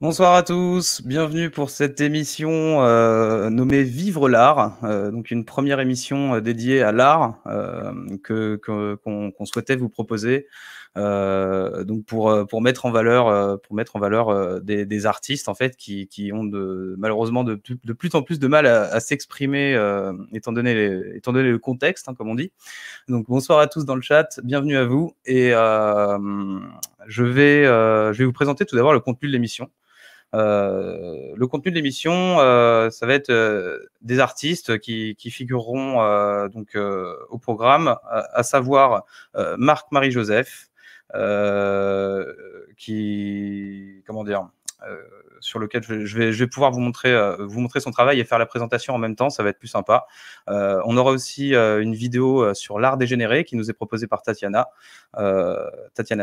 Bonsoir à tous, bienvenue pour cette émission nommée Vivre l'art, donc une première émission dédiée à l'art qu'on souhaitait vous proposer, donc pour mettre en valeur des artistes en fait qui ont malheureusement de plus en plus de mal à s'exprimer étant donné le contexte, hein, comme on dit. Donc bonsoir à tous dans le chat, bienvenue à vous et je vais vous présenter tout d'abord le contenu de l'émission. Le contenu de l'émission, ça va être des artistes qui figureront au programme, à savoir Marc-Marie Joseph, comment dire, sur lequel je vais pouvoir vous montrer son travail et faire la présentation en même temps, ça va être plus sympa. On aura aussi une vidéo sur l'art dégénéré qui nous est proposée par Tatiana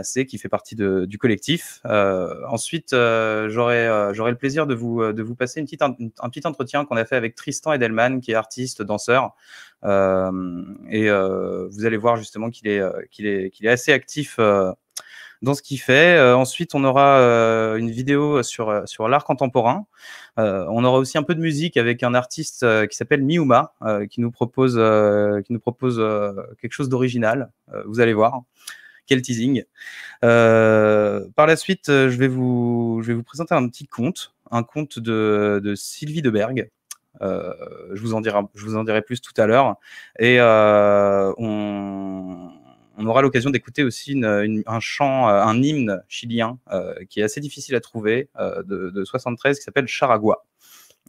C, qui fait partie du collectif. Ensuite, j'aurai le plaisir de vous passer un petit entretien qu'on a fait avec Tristan Edelman, qui est artiste, danseur. Vous allez voir justement qu'il est assez actif dans ce qu'il fait. Ensuite, on aura une vidéo sur l'art contemporain. On aura aussi un peu de musique avec un artiste qui s'appelle Miuma, qui nous propose quelque chose d'original. Vous allez voir. Quel teasing. Par la suite, je vais vous présenter un petit conte, un conte de Sylvie Debergue. Je vous en dirai plus tout à l'heure. Et on aura l'occasion d'écouter aussi un chant, un hymne chilien qui est assez difficile à trouver, de 73, qui s'appelle Charagua.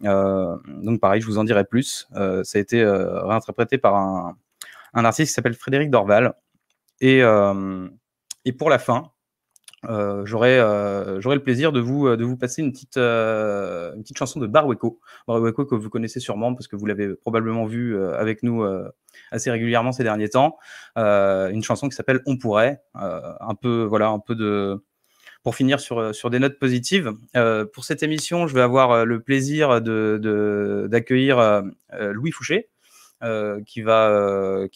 Donc pareil, je vous en dirai plus. Ça a été réinterprété par un artiste qui s'appelle Frédéric Dorval. Et pour la fin, j'aurai le plaisir de vous passer une petite chanson de Barueco que vous connaissez sûrement parce que vous l'avez probablement vu avec nous assez régulièrement ces derniers temps. Une chanson qui s'appelle On pourrait, pour finir sur des notes positives. Pour cette émission, je vais avoir le plaisir d'accueillir Louis Fouché, qui va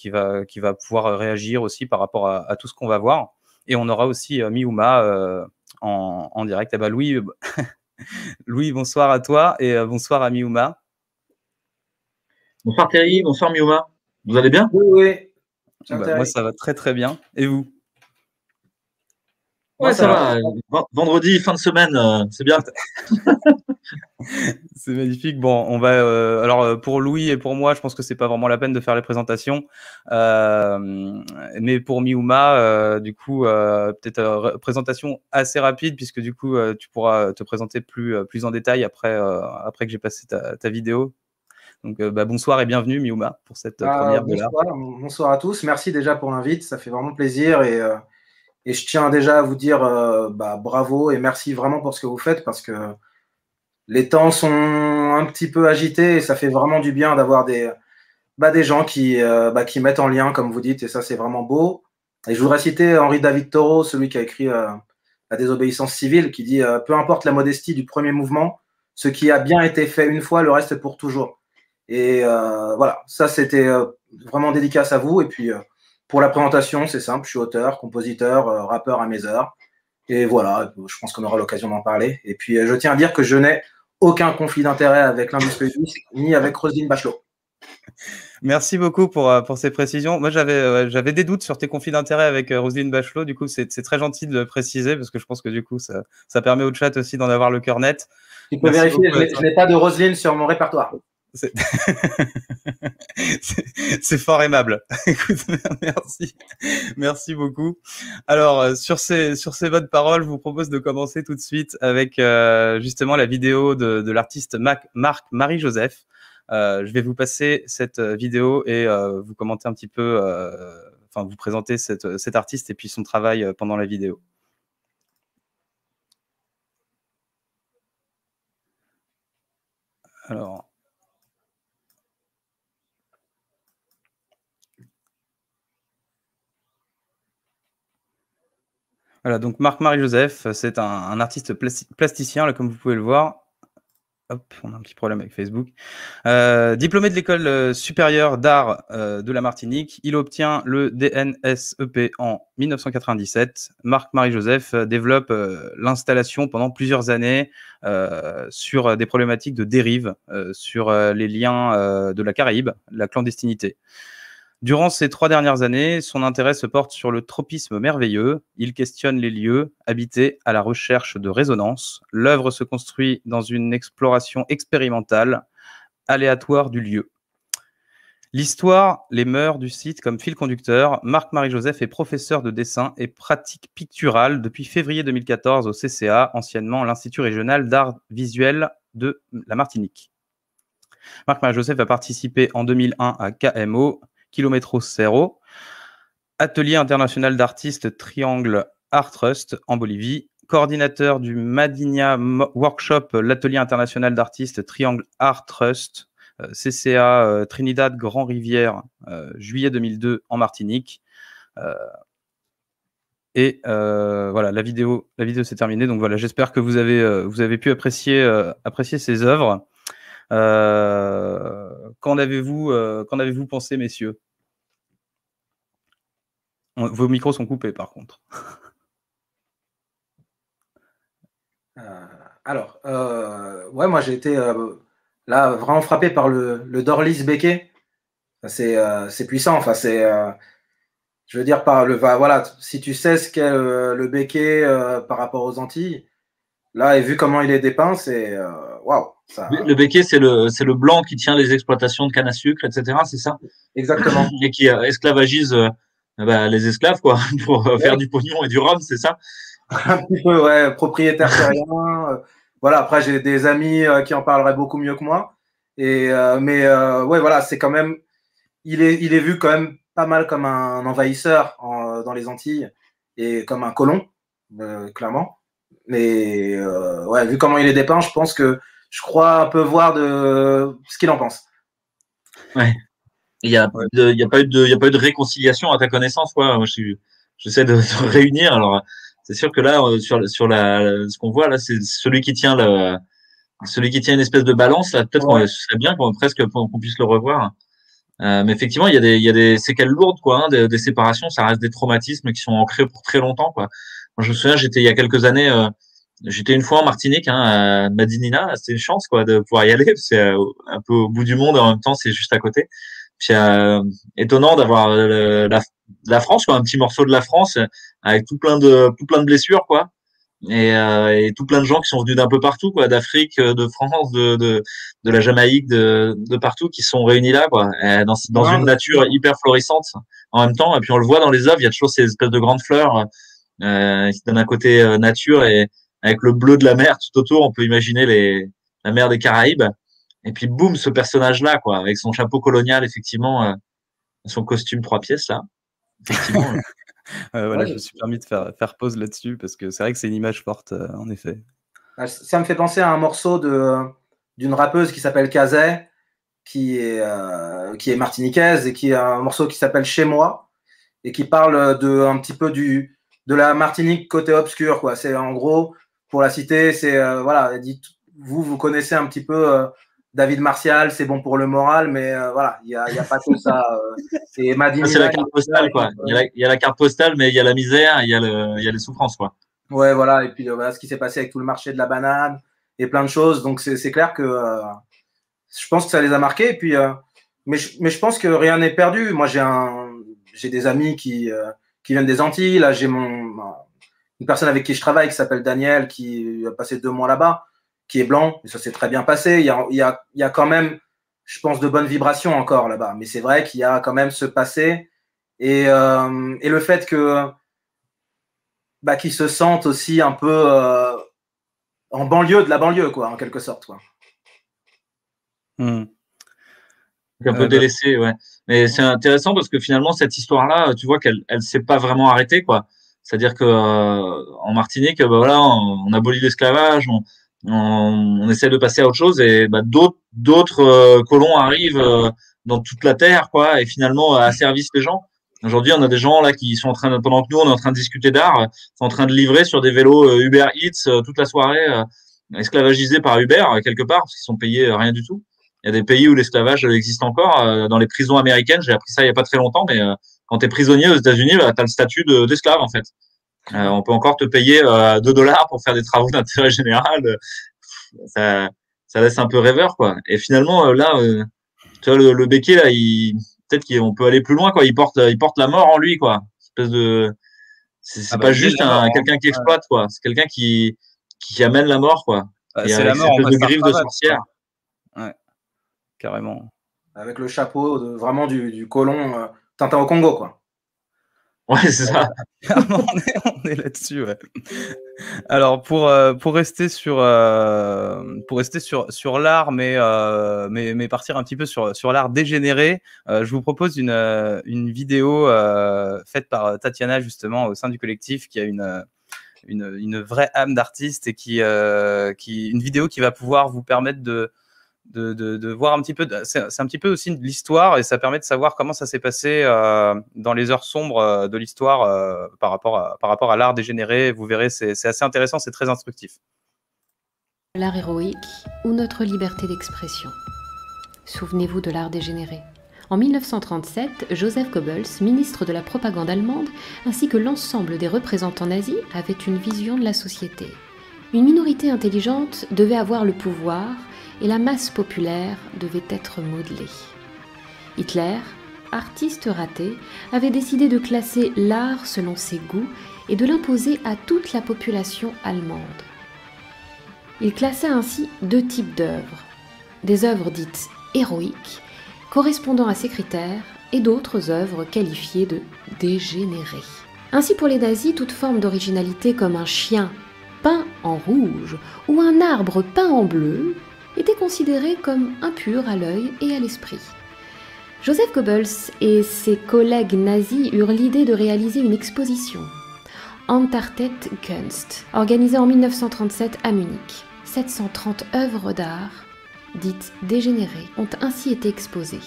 pouvoir réagir aussi par rapport à tout ce qu'on va voir. Et on aura aussi Miuma en direct. Eh ben Louis, Louis, bonsoir à toi et bonsoir à Miuma. Bonsoir Thierry, bonsoir Miuma. Vous allez bien? Oui, oui. Moi, ça va très très bien. Et vous? Ouais, ça va. Vendredi, fin de semaine, c'est bien. C'est magnifique. Bon, on va. Alors, pour Louis et pour moi, je pense que c'est pas vraiment la peine de faire les présentations. Mais pour Miuma, du coup, peut-être présentation assez rapide, puisque du coup, tu pourras te présenter plus en détail après que j'ai passé ta vidéo. Donc, bonsoir et bienvenue, Miuma, pour cette première de l'art. Bonsoir à tous. Merci déjà pour l'invite. Ça fait vraiment plaisir. Et je tiens déjà à vous dire bravo et merci vraiment pour ce que vous faites parce que les temps sont un petit peu agités et ça fait vraiment du bien d'avoir des gens qui mettent en lien, comme vous dites, et ça, c'est vraiment beau. Et je voudrais citer Henri David Thoreau, celui qui a écrit La désobéissance civile, qui dit peu importe la modestie du premier mouvement, ce qui a bien été fait une fois, le reste est pour toujours. Et voilà, ça, c'était vraiment dédicace à vous. Et puis, pour la présentation, c'est simple, je suis auteur, compositeur, rappeur à mes heures. Et voilà, je pense qu'on aura l'occasion d'en parler. Et puis, je tiens à dire que je n'ai aucun conflit d'intérêt avec l'industrie du disque, ni avec Roselyne Bachelot. Merci beaucoup pour ces précisions. Moi, j'avais des doutes sur tes conflits d'intérêt avec Roselyne Bachelot. Du coup, c'est très gentil de le préciser parce que je pense que du coup, ça permet au chat aussi d'en avoir le cœur net. Tu peux vérifier, je n'ai pas de Roselyne sur mon répertoire. C'est fort aimable. Écoute, merci beaucoup. Alors, sur ces bonnes paroles, je vous propose de commencer tout de suite avec justement la vidéo de l'artiste Marc-Marie Joseph. Je vais vous passer cette vidéo et vous commenter un petit peu, vous présenter cet artiste et puis son travail pendant la vidéo. Alors... Voilà, donc Marc-Marie Joseph, c'est un artiste plasticien, là, comme vous pouvez le voir. Hop, on a un petit problème avec Facebook. Diplômé de l'école supérieure d'art de la Martinique, il obtient le DNSEP en 1997. Marc-Marie Joseph développe l'installation pendant plusieurs années sur des problématiques de dérive, sur les liens de la Caraïbe, la clandestinité. Durant ces 3 dernières années, son intérêt se porte sur le tropisme merveilleux. Il questionne les lieux habités à la recherche de résonance. L'œuvre se construit dans une exploration expérimentale, aléatoire du lieu. L'histoire, les mœurs du site comme fil conducteur, Marc-Marie Joseph est professeur de dessin et pratique picturale depuis février 2014 au CCA, anciennement l'Institut régional d'art visuel de la Martinique. Marc-Marie Joseph a participé en 2001 à KMO, Kilometro Zero, atelier international d'artistes Triangle Art Trust en Bolivie, coordinateur du Madinia Workshop, l'atelier international d'artistes Triangle Art Trust, CCA Trinidad Grand Rivière, juillet 2002 en Martinique. Et voilà, la vidéo s'est terminée. Donc voilà, j'espère que vous avez pu apprécier ces œuvres. Qu'en avez-vous pensé, messieurs? Vos micros sont coupés, par contre. Alors, ouais, moi j'ai été là vraiment frappé par le Dorlis Béquet. C'est puissant. Enfin, je veux dire, voilà, si tu sais ce qu'est le Béquet par rapport aux Antilles, là, et vu comment il est dépeint, c'est waouh. Le Béquet, c'est le blanc qui tient les exploitations de canne à sucre, etc. C'est ça? Exactement. Et qui esclavagise les esclaves, quoi, pour faire du pognon et du rhum, c'est ça? Un petit peu, ouais, propriétaire terrien. Voilà, après, j'ai des amis qui en parleraient beaucoup mieux que moi. Mais ouais, voilà, c'est quand même. Il est vu quand même pas mal comme un envahisseur dans les Antilles et comme un colon, clairement. Mais ouais, vu comment il est dépeint, je crois un peu voir de ce qu'il en pense. Ouais. Il y a pas eu de réconciliation à ta connaissance, quoi. Moi, j'essaie de réunir. Alors, c'est sûr que là, ce qu'on voit là, c'est celui qui tient une espèce de balance. Là, peut-être Ouais. ce serait bien qu'on puisse le revoir. Mais effectivement, il y a des séquelles lourdes, quoi, hein, des séparations. Ça reste des traumatismes qui sont ancrés pour très longtemps, quoi. Moi, je me souviens, il y a quelques années, j'étais une fois en Martinique, hein, à Madinina. C'était une chance, quoi, de pouvoir y aller. C'est un peu au bout du monde, et en même temps, c'est juste à côté. Puis étonnant d'avoir la France, quoi, un petit morceau de la France avec tout plein de blessures, quoi, et tout plein de gens qui sont venus d'un peu partout, quoi, d'Afrique, de France, de la Jamaïque, de partout, qui sont réunis là, quoi, dans une nature hyper florissante en même temps. Et puis on le voit dans les œuvres, il y a toujours ces espèces de grandes fleurs qui donnent un côté nature, et avec le bleu de la mer tout autour, on peut imaginer la mer des Caraïbes. Et puis boum, ce personnage-là, quoi, avec son chapeau colonial, effectivement, son costume 3 pièces là, effectivement. Voilà, je me suis permis de faire pause là-dessus parce que c'est vrai que c'est une image forte, en effet. Ça me fait penser à un morceau d'une rappeuse qui s'appelle Kazay, qui est martiniquaise et qui a un morceau qui s'appelle Chez moi et qui parle un petit peu de la Martinique côté obscur, quoi. C'est en gros, pour la citer, c'est voilà, elle dit vous connaissez un petit peu David Martial, c'est bon pour le moral, mais voilà, il y a pas que ça. Et Madinina, c'est la carte postale, quoi. Il y a la carte postale, mais il y a la misère, il y a les souffrances, quoi. Ouais, voilà. Et puis voilà ce qui s'est passé avec tout le marché de la banane et plein de choses. Donc c'est clair que je pense que ça les a marqués. Et puis, mais je pense que rien n'est perdu. Moi, j'ai des amis qui viennent des Antilles. Là, j'ai une personne avec qui je travaille qui s'appelle Daniel, qui a passé 2 mois là-bas, qui est blanc. Et ça s'est très bien passé. Il y a quand même, je pense, de bonnes vibrations encore là-bas. Mais c'est vrai qu'il y a quand même ce passé et le fait que qu'ils se sentent aussi un peu en banlieue de la banlieue, quoi, en quelque sorte, quoi. Un peu délaissé, ouais. Mais c'est intéressant parce que finalement, cette histoire-là, tu vois qu'elle s'est pas vraiment arrêtée, quoi. C'est-à-dire que en Martinique, voilà, on abolit l'esclavage, on essaie de passer à autre chose, et d'autres colons arrivent dans toute la terre, quoi, et finalement asservissent les gens. Aujourd'hui, on a des gens là qui sont pendant que nous on est en train de discuter d'art, sont en train de livrer sur des vélos Uber Eats toute la soirée esclavagisés par Uber quelque part, parce qu'ils sont payés rien du tout. Il y a des pays où l'esclavage existe encore. Dans les prisons américaines, j'ai appris ça il y a pas très longtemps, mais quand tu es prisonnier aux États-Unis, bah, tu as le statut d'esclave en fait. On peut encore te payer $2 pour faire des travaux d'intérêt général. Ça, ça laisse un peu rêveur, quoi. Et finalement, là, tu vois, le Béquet, là, peut-être qu'on peut aller plus loin, quoi. Il porte la mort en lui, quoi. Espèce de, c'est pas il est juste la mort, hein. quelqu'un qui exploite, quoi. C'est quelqu'un qui amène la mort, quoi. Et C'est avec la cette mort en espèce de costard griffe de cravate, sorcière. quoi. Ouais, carrément. Avec le chapeau vraiment du colon Tintin au Congo, quoi. Ouais, c'est ça. On est là-dessus, ouais. Alors pour rester sur l'art, mais partir un petit peu sur l'art dégénéré, je vous propose une vidéo faite par Tatiana justement au sein du collectif, qui a une vraie âme d'artiste, et qui une vidéo qui va pouvoir vous permettre de voir un petit peu, c'est un petit peu aussi de l'histoire, et ça permet de savoir comment ça s'est passé dans les heures sombres de l'histoire par rapport à l'art dégénéré. Vous verrez, c'est assez intéressant, c'est très instructif. L'art héroïque ou notre liberté d'expression. Souvenez-vous de l'art dégénéré. En 1937, Joseph Goebbels, ministre de la propagande allemande, ainsi que l'ensemble des représentants nazis, avaient une vision de la société. Une minorité intelligente devait avoir le pouvoir, et la masse populaire devait être modelée. Hitler, artiste raté, avait décidé de classer l'art selon ses goûts et de l'imposer à toute la population allemande. Il classa ainsi 2 types d'œuvres, des œuvres dites héroïques, correspondant à ces critères, et d'autres œuvres qualifiées de dégénérées. Ainsi, pour les nazis, toute forme d'originalité comme un chien peint en rouge ou un arbre peint en bleu était considéré comme impur à l'œil et à l'esprit. Joseph Goebbels et ses collègues nazis eurent l'idée de réaliser une exposition, Entartet Kunst, organisée en 1937 à Munich. 730 œuvres d'art, dites dégénérées, ont ainsi été exposées.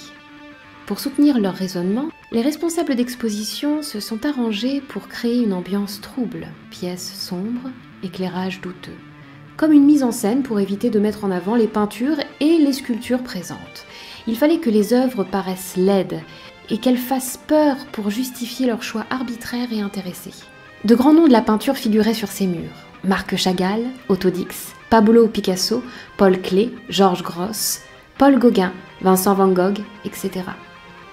Pour soutenir leur raisonnement, les responsables d'exposition se sont arrangés pour créer une ambiance trouble, pièces sombres, éclairage douteux, comme une mise en scène pour éviter de mettre en avant les peintures et les sculptures présentes. Il fallait que les œuvres paraissent laides et qu'elles fassent peur pour justifier leur choix arbitraire et intéressé. De grands noms de la peinture figuraient sur ces murs. Marc Chagall, Otto Dix, Pablo Picasso, Paul Klee, Georges Grosz, Paul Gauguin, Vincent van Gogh, etc.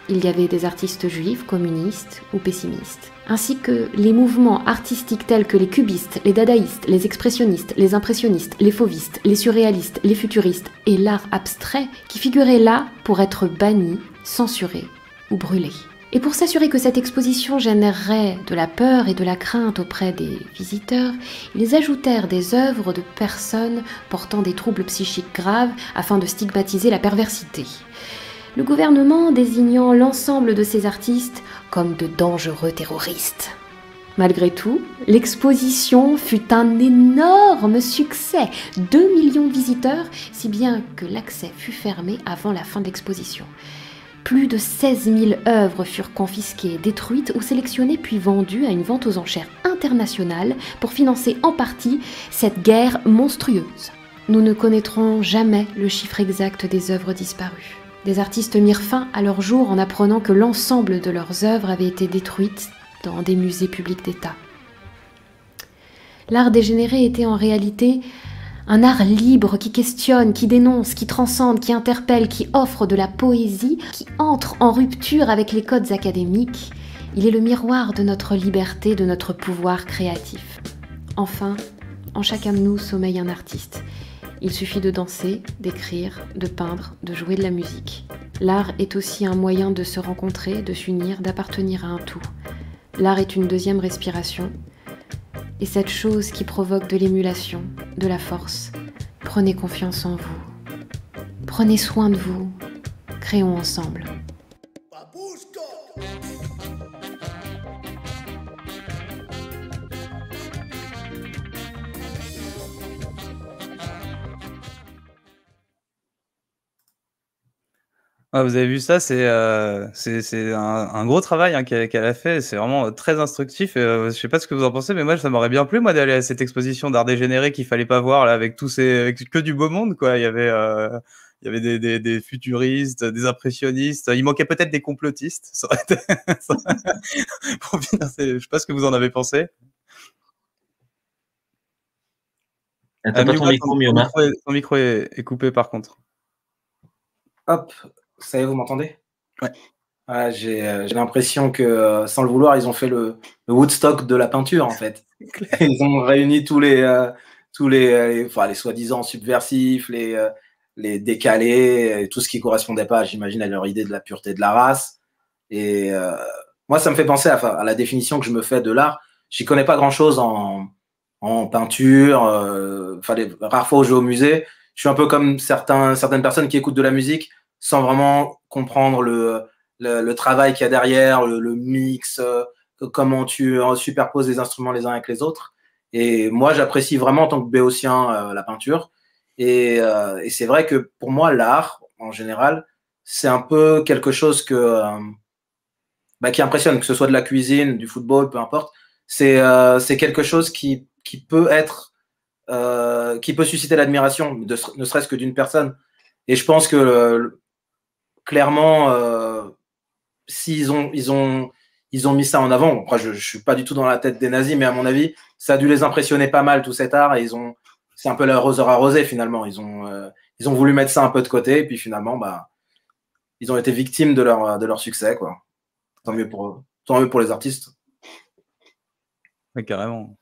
Il y avait des artistes juifs, communistes ou pessimistes, ainsi que les mouvements artistiques tels que les cubistes, les dadaïstes, les expressionnistes, les impressionnistes, les fauvistes, les surréalistes, les futuristes et l'art abstrait qui figuraient là pour être bannis, censurés ou brûlés. Et pour s'assurer que cette exposition générerait de la peur et de la crainte auprès des visiteurs, ils ajoutèrent des œuvres de personnes portant des troubles psychiques graves afin de stigmatiser la perversité. Le gouvernement désignant l'ensemble de ces artistes comme de dangereux terroristes. Malgré tout, l'exposition fut un énorme succès, 2 millions de visiteurs, si bien que l'accès fut fermé avant la fin de l'exposition. Plus de 16 000 œuvres furent confisquées, détruites ou sélectionnées puis vendues à une vente aux enchères internationale pour financer en partie cette guerre monstrueuse. Nous ne connaîtrons jamais le chiffre exact des œuvres disparues. Des artistes mirent fin à leur jour en apprenant que l'ensemble de leurs œuvres avaient été détruites dans des musées publics d'État. L'art dégénéré était en réalité un art libre qui questionne, qui dénonce, qui transcende, qui interpelle, qui offre de la poésie, qui entre en rupture avec les codes académiques. Il est le miroir de notre liberté, de notre pouvoir créatif. Enfin, en chacun de nous sommeille un artiste. Il suffit de danser, d'écrire, de peindre, de jouer de la musique. L'art est aussi un moyen de se rencontrer, de s'unir, d'appartenir à un tout. L'art est une deuxième respiration. Et cette chose qui provoque de l'émulation, de la force. Prenez confiance en vous. Prenez soin de vous. Créons ensemble. Ah, vous avez vu ça, c'est un gros travail, hein, qu'elle a fait. C'est vraiment très instructif. Et, je sais pas ce que vous en pensez, mais moi, ça m'aurait bien plu, moi, d'aller à cette exposition d'art dégénéré qu'il fallait pas voir là, avec avec que du beau monde, quoi. Il y avait des futuristes, des impressionnistes. Il manquait peut-être des complotistes. Ça aurait été... Pour finir, je sais pas ce que vous en avez pensé. T'as pas ton micro, Mioma. Ton micro est coupé, par contre. Hop, ça y est, vous m'entendez? Ouais. Ah, j'ai l'impression que, sans le vouloir, ils ont fait le Woodstock de la peinture, en fait. Ils ont réuni tous les soi-disant subversifs, les décalés, et tout ce qui correspondait pas, j'imagine, à leur idée de la pureté de la race. Et moi, ça me fait penser à la définition que je me fais de l'art. J'y connais pas grand-chose en peinture. Les rares fois où je vais au musée, je suis un peu comme certaines personnes qui écoutent de la musique sans vraiment comprendre le travail qu'il y a derrière, le mix, comment tu superposes les instruments les uns avec les autres. Et moi, j'apprécie vraiment en tant que béotien la peinture. Et c'est vrai que pour moi, l'art, en général, c'est un peu quelque chose qui impressionne, que ce soit de la cuisine, du football, peu importe. C'est quelque chose qui peut être qui peut susciter l'admiration, ne serait-ce que d'une personne. Et je pense que clairement, s'ils ont mis ça en avant, après je suis pas du tout dans la tête des nazis, mais à mon avis, ça a dû les impressionner pas mal tout cet art, et c'est un peu l'arroseur arrosé finalement. Ils ont voulu mettre ça un peu de côté, et puis finalement, ils ont été victimes de leur succès, quoi. Tant mieux pour les artistes. Ouais, carrément.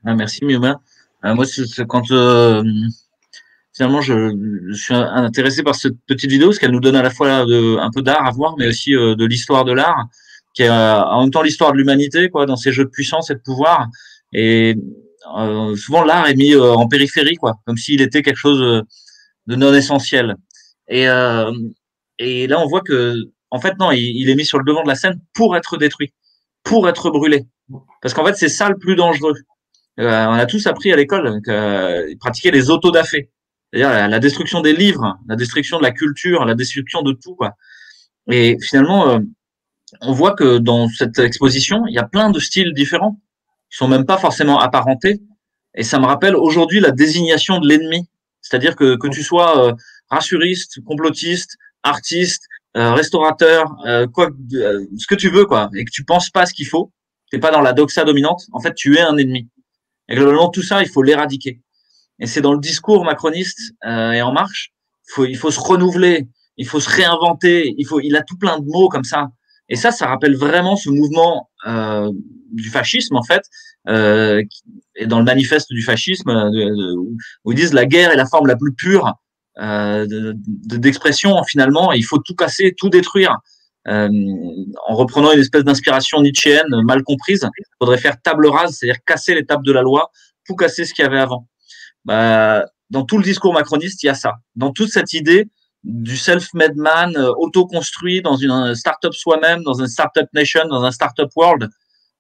Ah, merci, Mioma. Moi, quand finalement, je suis intéressé par cette petite vidéo, parce qu'elle nous donne à la fois un peu d'art à voir, mais aussi de l'histoire de l'art, qui est en même temps l'histoire de l'humanité, quoi, dans ses jeux de puissance et de pouvoir. Et souvent, l'art est mis en périphérie, quoi, comme s'il était quelque chose de non essentiel. Et là, on voit que, en fait, non, il est mis sur le devant de la scène pour être détruit, pour être brûlé. Parce qu'en fait, c'est ça le plus dangereux. On a tous appris à l'école pratiquer les autodafés, c'est-à-dire la destruction des livres, la destruction de la culture, la destruction de tout, quoi. Et finalement, on voit que dans cette exposition, il y a plein de styles différents qui sont même pas forcément apparentés. Et ça me rappelle aujourd'hui la désignation de l'ennemi, c'est-à-dire que tu sois rassuriste, complotiste, artiste, restaurateur, ce que tu veux, quoi, et que tu penses pas ce qu'il faut, t'es pas dans la doxa dominante. En fait, tu es un ennemi. Et globalement, tout ça, il faut l'éradiquer. Et c'est dans le discours macroniste et En Marche, il faut se renouveler, il faut se réinventer, il a tout plein de mots comme ça. Et ça rappelle vraiment ce mouvement du fascisme, en fait, et dans le manifeste du fascisme, où ils disent la guerre est la forme la plus pure d'expression, finalement, et il faut tout casser, tout détruire. En reprenant une espèce d'inspiration nietzschéenne mal comprise, il faudrait faire table rase, c'est-à-dire casser les tables de la loi, tout casser ce qu'il y avait avant. Dans tout le discours macroniste, il y a ça. Dans toute cette idée du self-made man, auto-construit dans une start-up soi-même, dans une start-up nation, dans un start-up world,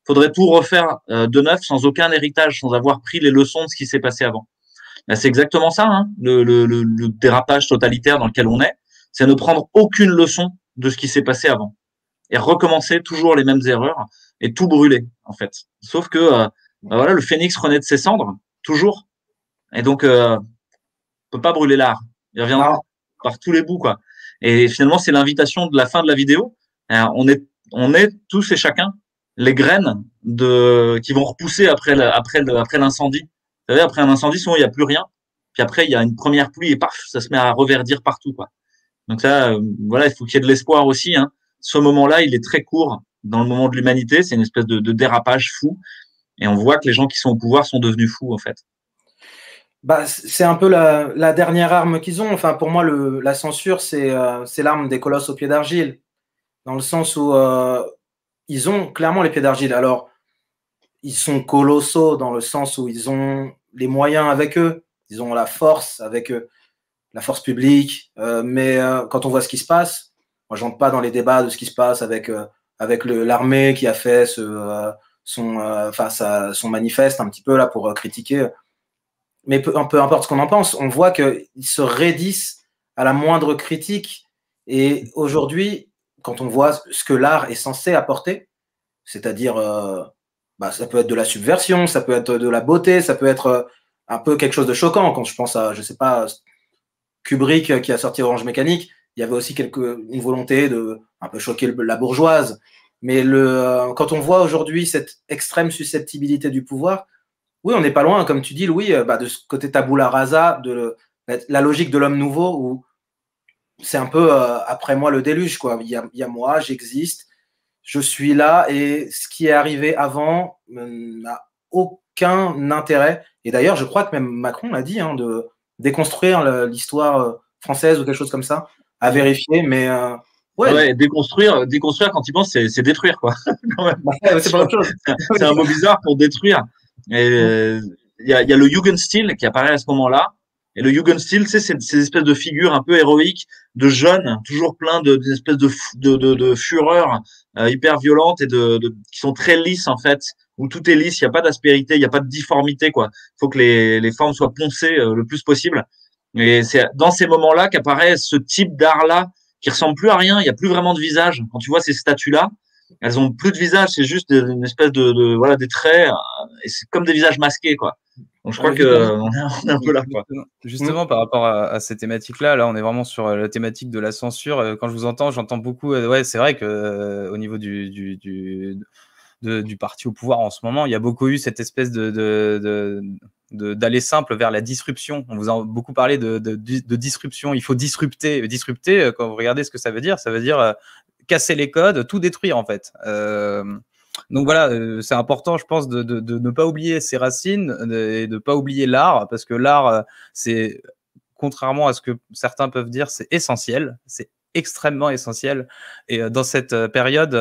faudrait tout refaire de neuf, sans aucun héritage, sans avoir pris les leçons de ce qui s'est passé avant. C'est exactement ça, hein, le dérapage totalitaire dans lequel on est, c'est ne prendre aucune leçon de ce qui s'est passé avant et recommencer toujours les mêmes erreurs et tout brûler, en fait. Sauf que voilà, le phénix renaît de ses cendres, toujours. Et donc, on peut pas brûler l'art. Il reviendra par tous les bouts, quoi. Et finalement, c'est l'invitation de la fin de la vidéo. On est tous et chacun les graines qui vont repousser après l'incendie. Vous savez, après un incendie, souvent, il n'y a plus rien. Puis après, il y a une première pluie et paf, ça se met à reverdir partout, quoi. Donc là, voilà, il faut qu'il y ait de l'espoir aussi, hein. Ce moment-là, il est très court dans le moment de l'humanité. C'est une espèce de dérapage fou. Et on voit que les gens qui sont au pouvoir sont devenus fous, en fait. C'est un peu la dernière arme qu'ils ont. Enfin, pour moi, la censure, c'est l'arme des colosses aux pieds d'argile. Dans le sens où ils ont clairement les pieds d'argile. Alors, ils sont colossaux dans le sens où ils ont les moyens avec eux. Ils ont la force avec eux, la force publique. Mais quand on voit ce qui se passe, moi, j'entre pas dans les débats de ce qui se passe avec l'armée qui a fait son manifeste un petit peu là pour critiquer. Mais peu importe ce qu'on en pense, on voit qu'ils se raidissent à la moindre critique Et aujourd'hui, quand on voit ce que l'art est censé apporter, c'est-à-dire, ça peut être de la subversion, ça peut être de la beauté, ça peut être un peu quelque chose de choquant. Quand je pense à, je sais pas, Kubrick qui a sorti Orange Mécanique, il y avait aussi une volonté de un peu choquer la bourgeoise. Mais quand on voit aujourd'hui cette extrême susceptibilité du pouvoir, oui, on n'est pas loin, comme tu dis, Louis, de ce côté tabula rasa, de la logique de l'homme nouveau, où c'est un peu après moi le déluge, quoi. Il y a moi, j'existe, je suis là, et ce qui est arrivé avant n'a aucun intérêt. Et d'ailleurs, je crois que même Macron l'a dit, hein, de déconstruire l'histoire française ou quelque chose comme ça, à vérifier, mais ouais, déconstruire quand il pense, c'est détruire, quoi. Quand même. C'est pas autre chose. C'est un mot bizarre pour détruire. Et il y a le Jugendstil qui apparaît à ce moment-là. Et le Jugendstil, c'est ces espèces de figures un peu héroïques de jeunes, toujours plein d'une espèce de fureur hyper violente et qui sont très lisses en fait, où tout est lisse, il n'y a pas d'aspérité, il n'y a pas de difformité, quoi. Il faut que les formes soient poncées le plus possible. Et c'est dans ces moments-là qu'apparaît ce type d'art-là qui ressemble plus à rien. Il n'y a plus vraiment de visage. Quand tu vois ces statues-là, elles ont plus de visage, c'est juste une espèce voilà, des traits, et c'est comme des visages masqués, quoi. Donc je crois qu'on est un peu là, quoi. Justement, par rapport à ces thématiques-là, là, on est vraiment sur la thématique de la censure. Quand je vous entends, j'entends beaucoup. Ouais, c'est vrai que au niveau du parti au pouvoir en ce moment, il y a beaucoup eu cette espèce d'aller simple vers la disruption. On vous a beaucoup parlé de disruption. Il faut disrupter. Disrupter, quand vous regardez ce que ça veut dire casser les codes, tout détruire en fait. Donc voilà, c'est important, je pense, de ne pas oublier ses racines et de ne pas oublier l'art, parce que l'art, c'est, contrairement à ce que certains peuvent dire, c'est essentiel, c'est extrêmement essentiel. Et dans cette période,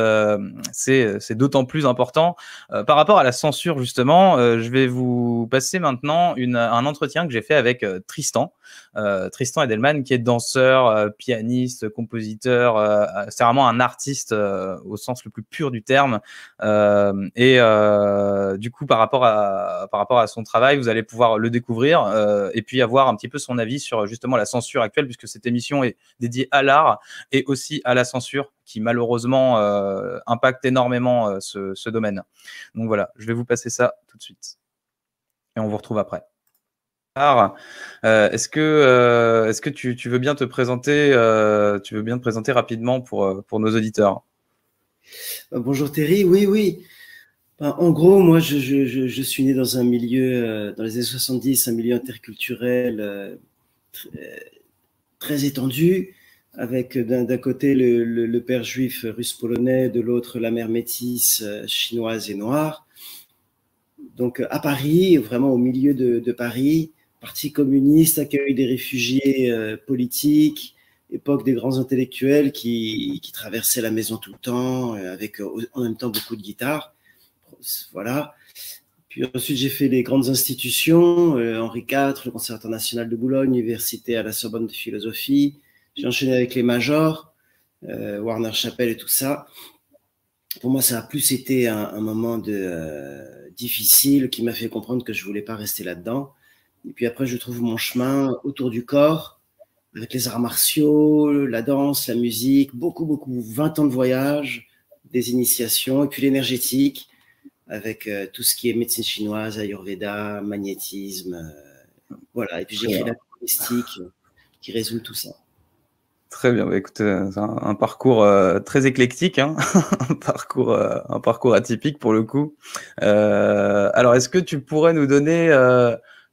c'est d'autant plus important. Par rapport à la censure, justement, je vais vous passer maintenant un entretien que j'ai fait avec Tristan Edelman, qui est danseur, pianiste, compositeur. C'est vraiment un artiste au sens le plus pur du terme. Du coup, par rapport à son travail, vous allez pouvoir le découvrir et puis avoir un petit peu son avis sur justement la censure actuelle, puisque cette émission est dédiée à l'art et aussi à la censure, qui malheureusement impacte énormément ce domaine. Donc voilà, je vais vous passer ça tout de suite. Et on vous retrouve après. Est-ce que tu veux bien te présenter rapidement pour nos auditeurs? Bonjour Thierry, oui. En gros, moi, je suis né dans un milieu, dans les années 70, un milieu interculturel très étendu, avec d'un côté le père juif russe-polonais, de l'autre la mère métisse chinoise et noire. Donc à Paris, vraiment au milieu de Paris, parti communiste, accueil des réfugiés politiques, époque des grands intellectuels qui traversaient la maison tout le temps, avec en même temps beaucoup de guitare. Voilà. Puis ensuite, j'ai fait les grandes institutions, Henri IV, le Conservatoire national de Boulogne, Université à la Sorbonne de philosophie. J'ai enchaîné avec les majors, Warner Chappell et tout ça. Pour moi, ça a plus été un moment difficile qui m'a fait comprendre que je voulais pas rester là-dedans. Et puis après, je trouve mon chemin autour du corps, avec les arts martiaux, la danse, la musique, beaucoup, 20 ans de voyage, des initiations, et puis l'énergétique, avec tout ce qui est médecine chinoise, ayurveda, magnétisme, voilà. Et puis j'ai écrit la mystique qui résume tout ça. Très bien, écoutez, c'est un parcours très éclectique, hein. un parcours atypique pour le coup. Alors, est-ce que tu pourrais nous donner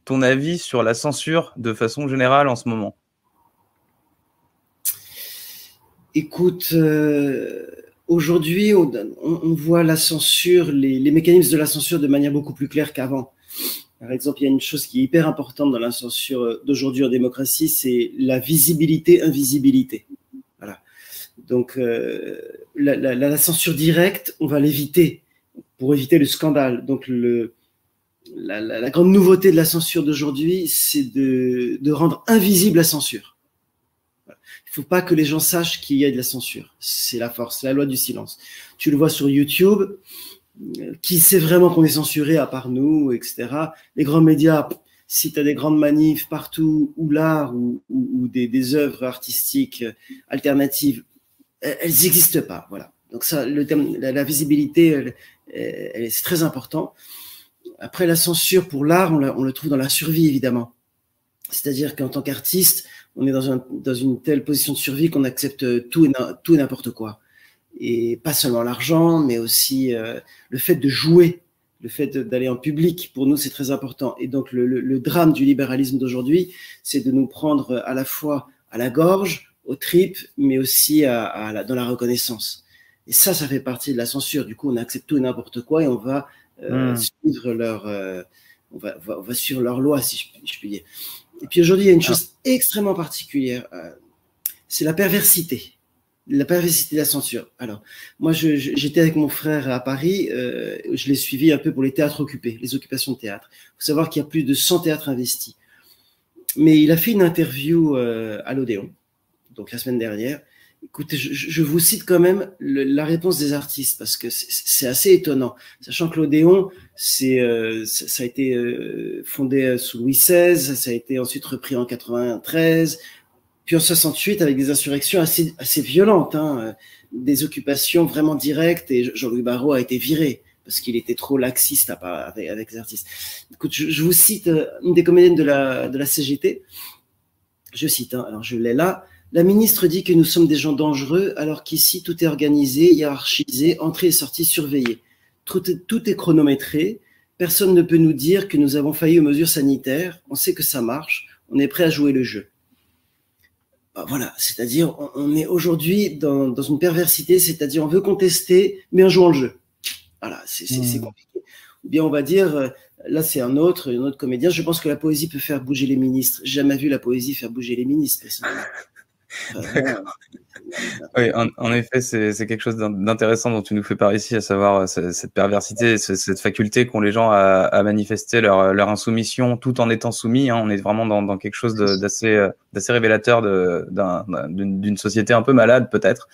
ton avis sur la censure de façon générale en ce moment? Écoute, aujourd'hui, on voit la censure, les mécanismes de la censure de manière beaucoup plus claire qu'avant. Par exemple, il y a une chose qui est hyper importante dans la censure d'aujourd'hui en démocratie, c'est la visibilité-invisibilité. Voilà. Donc, la censure directe, on va l'éviter pour éviter le scandale. Donc, la grande nouveauté de la censure d'aujourd'hui, c'est de rendre invisible la censure. Voilà. Il ne faut pas que les gens sachent qu'il y a de la censure. C'est la force, la loi du silence. Tu le vois sur YouTube. Qui sait vraiment qu'on est censuré à part nous, etc. Les grands médias, si tu as des grandes manifs partout, où l'art ou des œuvres artistiques alternatives, elles n'existent pas. Voilà. Donc ça, le terme, la visibilité, c'est très important. Après, la censure pour l'art, on le trouve dans la survie, évidemment. C'est-à-dire qu'en tant qu'artiste, on est dans une telle position de survie qu'on accepte tout et n'importe quoi. Et pas seulement l'argent, mais aussi le fait de jouer, le fait d'aller en public. Pour nous, c'est très important. Et donc, le drame du libéralisme d'aujourd'hui, c'est de nous prendre à la fois à la gorge, aux tripes, mais aussi dans la reconnaissance. Et ça fait partie de la censure. Du coup, on accepte tout et n'importe quoi et on va suivre on va suivre leur loi, si je puis dire. Et puis aujourd'hui, il y a une chose extrêmement particulière, c'est la perversité de la censure. Alors, moi, j'étais avec mon frère à Paris, je l'ai suivi un peu pour les théâtres occupés, les occupations de théâtre. Il faut savoir qu'il y a plus de 100 théâtres investis. Mais il a fait une interview à l'Odéon, donc la semaine dernière. Écoutez, je vous cite quand même la réponse des artistes parce que c'est assez étonnant, sachant que l'Odéon, ça a été fondé sous Louis XVI, ça a été ensuite repris en 93, puis en 68 avec des insurrections assez violentes, hein, des occupations vraiment directes, et Jean-Louis Barrault a été viré parce qu'il était trop laxiste avec les artistes. Écoute, je vous cite une des comédiennes de la CGT, je cite, hein, alors je l'ai là. La ministre dit que nous sommes des gens dangereux, alors qu'ici, tout est organisé, hiérarchisé, entrée et sortie surveillée. Tout est chronométré. Personne ne peut nous dire que nous avons failli aux mesures sanitaires. On sait que ça marche. On est prêt à jouer le jeu. Ben voilà, c'est-à-dire, on est aujourd'hui dans une perversité, c'est-à-dire, on veut contester, mais en jouant le jeu. Voilà, c'est compliqué. Ou bien, on va dire, là, c'est un autre comédien. Je pense que la poésie peut faire bouger les ministres. J'ai jamais vu la poésie faire bouger les ministres. Oui, en effet, c'est quelque chose d'intéressant dont tu nous fais part ici, à savoir cette perversité, cette faculté qu'ont les gens à manifester leur insoumission tout en étant soumis. Hein. On est vraiment dans quelque chose d'assez révélateur d'une société un peu malade, peut-être.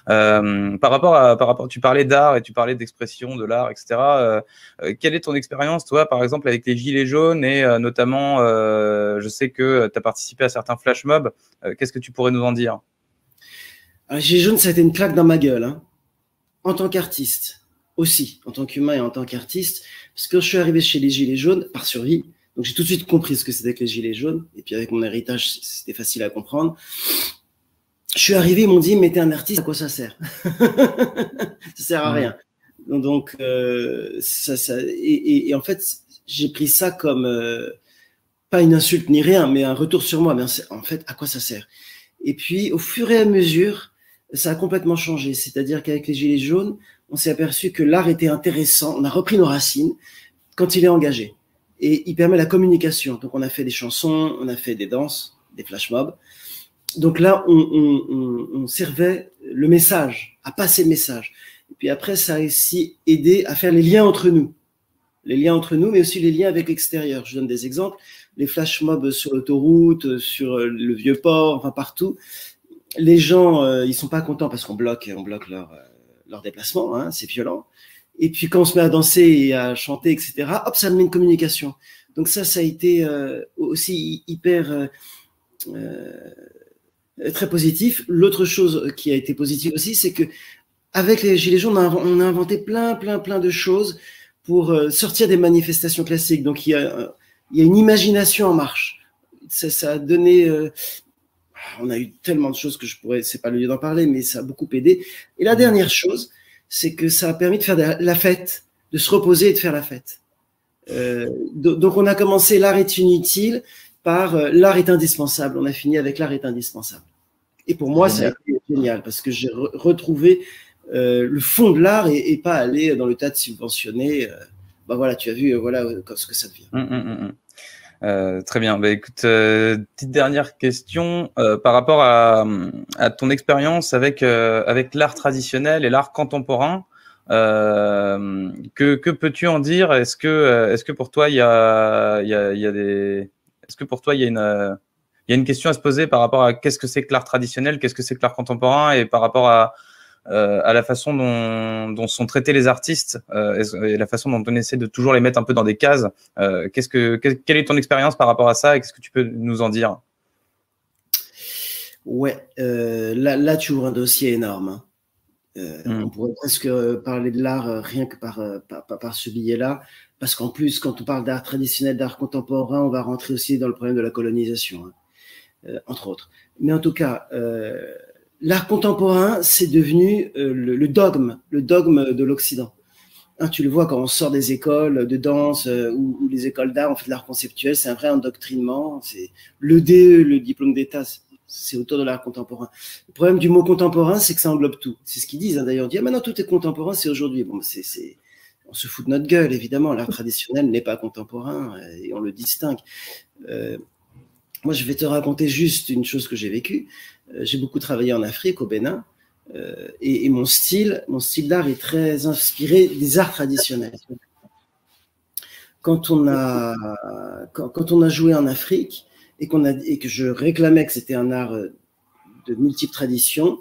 Par rapport, tu parlais d'art et tu parlais d'expression de l'art, etc. Quelle est ton expérience, toi, par exemple, avec les Gilets jaunes et notamment, je sais que tu as participé à certains flash mobs. Qu'est-ce que tu pourrais nous en dire? Alors, Gilets jaunes, ça a été une claque dans ma gueule, hein. En tant qu'artiste, aussi, en tant qu'humain et en tant qu'artiste, parce que quand je suis arrivé chez les Gilets jaunes, par survie, donc j'ai tout de suite compris ce que c'était que les Gilets jaunes, et puis avec mon héritage, c'était facile à comprendre. Je suis arrivé, ils m'ont dit, mais t'es un artiste, à quoi ça sert? Ça sert à rien. Donc, et en fait, j'ai pris ça comme, pas une insulte ni rien, mais un retour sur moi. Mais en fait, à quoi ça sert? Et puis, au fur et à mesure, ça a complètement changé. C'est-à-dire qu'avec les Gilets jaunes, on s'est aperçu que l'art était intéressant. On a repris nos racines quand il est engagé. Et il permet la communication. Donc, on a fait des chansons, on a fait des danses, des flash mobs. Donc là, on servait le message, à passer le message. Et puis après, ça a aussi aidé à faire les liens entre nous. Les liens entre nous, mais aussi les liens avec l'extérieur. Je donne des exemples. Les flash mobs sur l'autoroute, sur le Vieux-Port, enfin partout. Les gens, ils sont pas contents parce qu'on bloque leur déplacement, hein, c'est violent. Et puis quand on se met à danser et à chanter, etc., hop, ça met une communication. Donc ça a été aussi hyper très positif. L'autre chose qui a été positive aussi, c'est que avec les Gilets jaunes, on a inventé plein de choses pour sortir des manifestations classiques. Donc il y a une imagination en marche. Ça a donné on a eu tellement de choses que c'est pas le lieu d'en parler, mais ça a beaucoup aidé. Et la dernière chose, c'est que ça a permis de faire la fête, de se reposer et de faire la fête. Donc on a commencé l'art est inutile par l'art est indispensable. On a fini avec l'art est indispensable. Et pour moi, ça a été génial parce que j'ai retrouvé le fond de l'art et pas aller dans le tas de subventionnés. Bah voilà, tu as vu, voilà ce que ça devient. Très bien. Bah, écoute, petite dernière question par rapport à ton expérience avec l'art traditionnel et l'art contemporain. Que peux-tu en dire? Est-ce que pour toi il y a est-ce que pour toi il y a une question à se poser par rapport à qu'est-ce que c'est que l'art traditionnel, qu'est-ce que c'est que l'art contemporain, et par rapport à à la façon dont sont traités les artistes et la façon dont on essaie de toujours les mettre un peu dans des cases. Quelle est ton expérience par rapport à ça et qu'est-ce que tu peux nous en dire? Ouais, là tu ouvres un dossier énorme, hein. On pourrait presque parler de l'art rien que par ce biais-là, parce qu'en plus, quand on parle d'art traditionnel, d'art contemporain, on va rentrer aussi dans le problème de la colonisation, hein, entre autres. Mais en tout cas, l'art contemporain, c'est devenu le dogme de l'Occident. Hein, tu le vois quand on sort des écoles de danse ou les écoles d'art, on fait de l'art conceptuel, c'est un vrai endoctrinement. C'est le DE, le diplôme d'État, c'est autour de l'art contemporain. Le problème du mot contemporain, c'est que ça englobe tout. C'est ce qu'ils disent, hein, d'ailleurs. On dit, ah, maintenant tout est contemporain, c'est aujourd'hui. Bon, on se fout de notre gueule, évidemment. L'art traditionnel n'est pas contemporain et on le distingue. Moi, je vais te raconter juste une chose que j'ai vécue. J'ai beaucoup travaillé en Afrique, au Bénin, et mon style d'art est très inspiré des arts traditionnels. Quand on a joué en Afrique et que je réclamais que c'était un art de multiples traditions,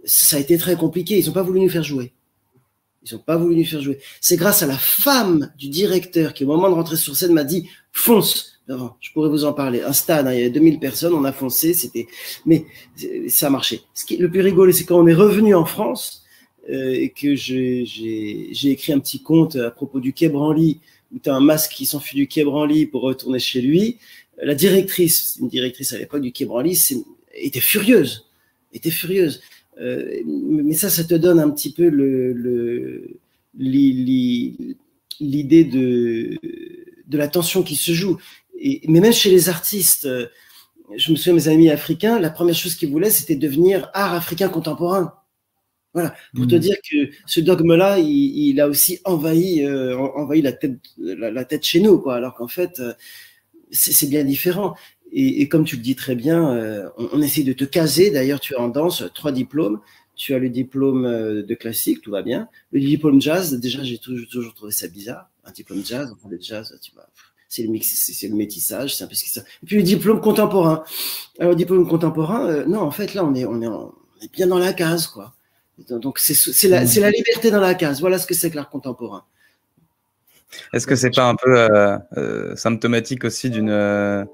ça a été très compliqué. Ils n'ont pas voulu nous faire jouer. C'est grâce à la femme du directeur qui, au moment de rentrer sur scène, m'a dit « fonce ». Je pourrais vous en parler. Un stade, hein, il y avait 2000 personnes, on a foncé, mais ça a marché. Le plus rigolo, c'est quand on est revenu en France et que j'ai écrit un petit conte à propos du Quai Branly, où tu as un masque qui s'enfuit du Quai Branly pour retourner chez lui. La directrice, une directrice à l'époque du Quai Branly, était furieuse. Mais ça te donne un petit peu l'idée de la tension qui se joue. Mais même chez les artistes, je me souviens, mes amis africains, la première chose qu'ils voulaient, c'était devenir art africain contemporain. Voilà, pour te dire que ce dogme-là, il a aussi envahi la tête chez nous, quoi. Alors qu'en fait, c'est bien différent. Et comme tu le dis très bien, on essaie de te caser. D'ailleurs, tu as en danse 3 diplômes. Tu as le diplôme de classique, tout va bien. Le diplôme jazz, déjà, j'ai toujours trouvé ça bizarre. Un diplôme jazz, on parle de jazz, tu vois. C'est le métissage, c'est un peu ce qui ça. Et puis le diplôme contemporain. Alors, le diplôme contemporain, non, en fait, là, on est bien dans la case, quoi. Donc, c'est la liberté dans la case. Voilà ce que c'est que l'art contemporain. Est-ce que c'est pas un peu symptomatique aussi de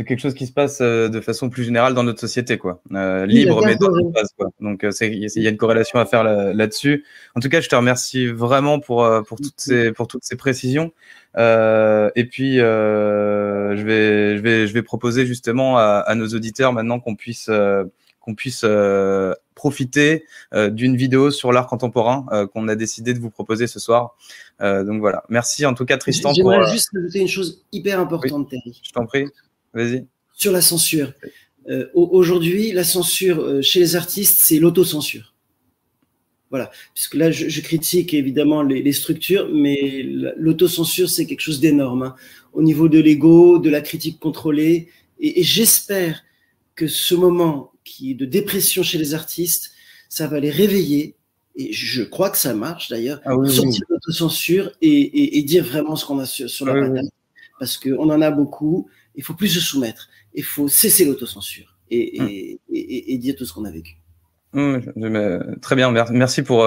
quelque chose qui se passe de façon plus générale dans notre société, quoi. Libre, mais dans notre base, quoi. Donc, il y a une corrélation à faire là-dessus. En tout cas, je te remercie vraiment pour toutes ces précisions. Et puis, je vais proposer justement à nos auditeurs maintenant qu'on puisse profiter d'une vidéo sur l'art contemporain qu'on a décidé de vous proposer ce soir. Donc voilà. Merci en tout cas, Tristan. J'aimerais juste rajouter une chose hyper importante, oui, Terry. Je t'en prie. Vas-y. Sur la censure. Aujourd'hui, la censure chez les artistes, c'est l'autocensure. Voilà. Puisque là, je critique évidemment les structures, mais l'autocensure, c'est quelque chose d'énorme, hein, au niveau de l'ego, de la critique contrôlée. Et j'espère que ce moment qui est de dépression chez les artistes, ça va les réveiller. Et je crois que ça marche d'ailleurs. Sortir de l'autocensure et dire vraiment ce qu'on a sur la patate. Parce qu'on en a beaucoup. Il faut plus se soumettre. Il faut cesser l'autocensure et dire tout ce qu'on a vécu. Très bien, merci pour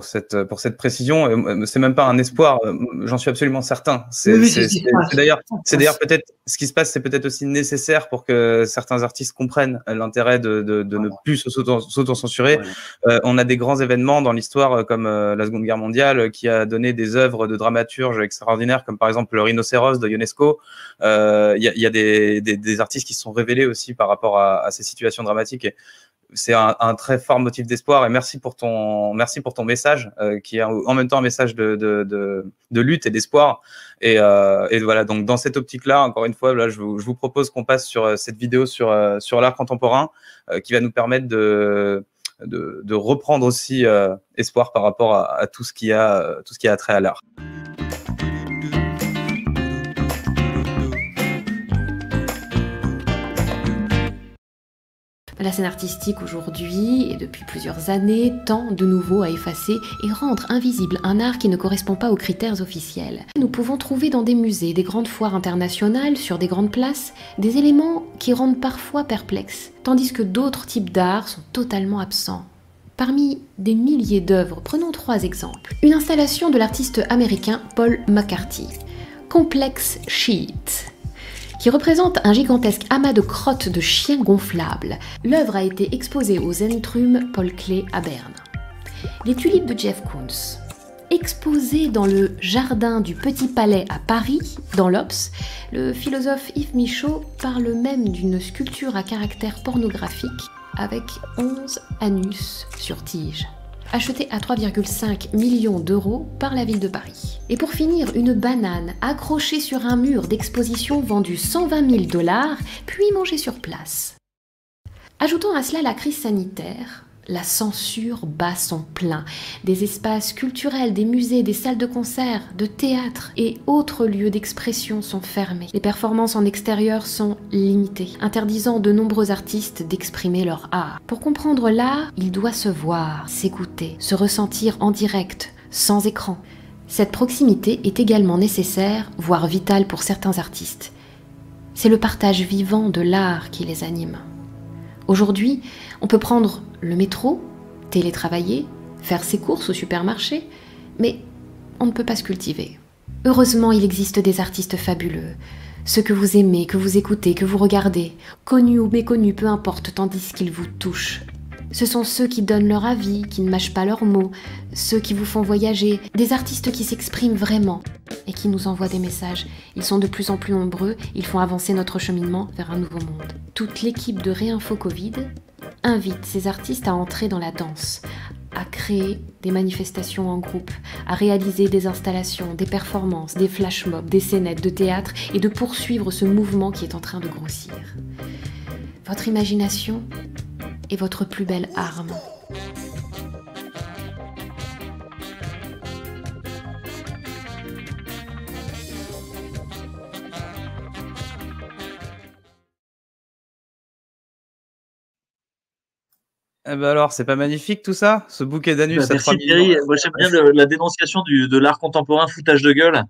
cette précision. C'est même pas un espoir, j'en suis absolument certain. C'est d'ailleurs peut-être ce qui se passe, c'est peut-être aussi nécessaire pour que certains artistes comprennent l'intérêt de ne plus s'auto-censurer. On a des grands événements dans l'histoire comme la Seconde Guerre mondiale qui a donné des œuvres de dramaturges extraordinaires comme par exemple le Rhinocéros de Ionesco. Il y a des artistes qui se sont révélés aussi par rapport à ces situations dramatiques. Et c'est un très fort motif d'espoir et merci pour ton message qui est en même temps un message de lutte et d'espoir et voilà, donc dans cette optique-là, encore une fois, là, je vous propose qu'on passe sur cette vidéo sur l'art contemporain qui va nous permettre de reprendre aussi espoir par rapport à tout ce qui a trait à l'art. La scène artistique aujourd'hui, et depuis plusieurs années, tend de nouveau à effacer et rendre invisible un art qui ne correspond pas aux critères officiels. Nous pouvons trouver dans des musées, des grandes foires internationales, sur des grandes places, des éléments qui rendent parfois perplexes, tandis que d'autres types d'art sont totalement absents. Parmi des milliers d'œuvres, prenons 3 exemples. Une installation de l'artiste américain Paul McCarthy, Complex Sheet, qui représente un gigantesque amas de crottes de chiens gonflables. L'œuvre a été exposée au Zentrum Paul Klee à Berne. Les tulipes de Jeff Koons, exposées dans le jardin du Petit Palais à Paris, dans l'Obs, le philosophe Yves Michaud parle même d'une sculpture à caractère pornographique avec 11 anus sur tige, achetée à 3,5 millions d'euros par la ville de Paris. Et pour finir, une banane accrochée sur un mur d'exposition vendue 120 000 $, puis mangée sur place. Ajoutons à cela la crise sanitaire. La censure bat son plein. Des espaces culturels, des musées, des salles de concert, de théâtre et autres lieux d'expression sont fermés. Les performances en extérieur sont limitées, interdisant de nombreux artistes d'exprimer leur art. Pour comprendre l'art, il doit se voir, s'écouter, se ressentir en direct, sans écran. Cette proximité est également nécessaire, voire vitale pour certains artistes. C'est le partage vivant de l'art qui les anime. Aujourd'hui, on peut prendre le métro, télétravailler, faire ses courses au supermarché, mais on ne peut pas se cultiver. Heureusement, il existe des artistes fabuleux, ceux que vous aimez, que vous écoutez, que vous regardez, connus ou méconnus, peu importe, tandis qu'ils vous touchent. Ce sont ceux qui donnent leur avis, qui ne mâchent pas leurs mots, ceux qui vous font voyager, des artistes qui s'expriment vraiment et qui nous envoient des messages. Ils sont de plus en plus nombreux, ils font avancer notre cheminement vers un nouveau monde. Toute l'équipe de Réinfo Covid invite ces artistes à entrer dans la danse, à créer des manifestations en groupe, à réaliser des installations, des performances, des flash mobs, des scénettes de théâtre et de poursuivre ce mouvement qui est en train de grossir. Votre imagination est votre plus belle arme. Eh ben alors, c'est pas magnifique tout ça, ce bouquet d'anus à 3 Merci millions. Thierry. Moi j'aime bien la dénonciation de l'art contemporain, foutage de gueule.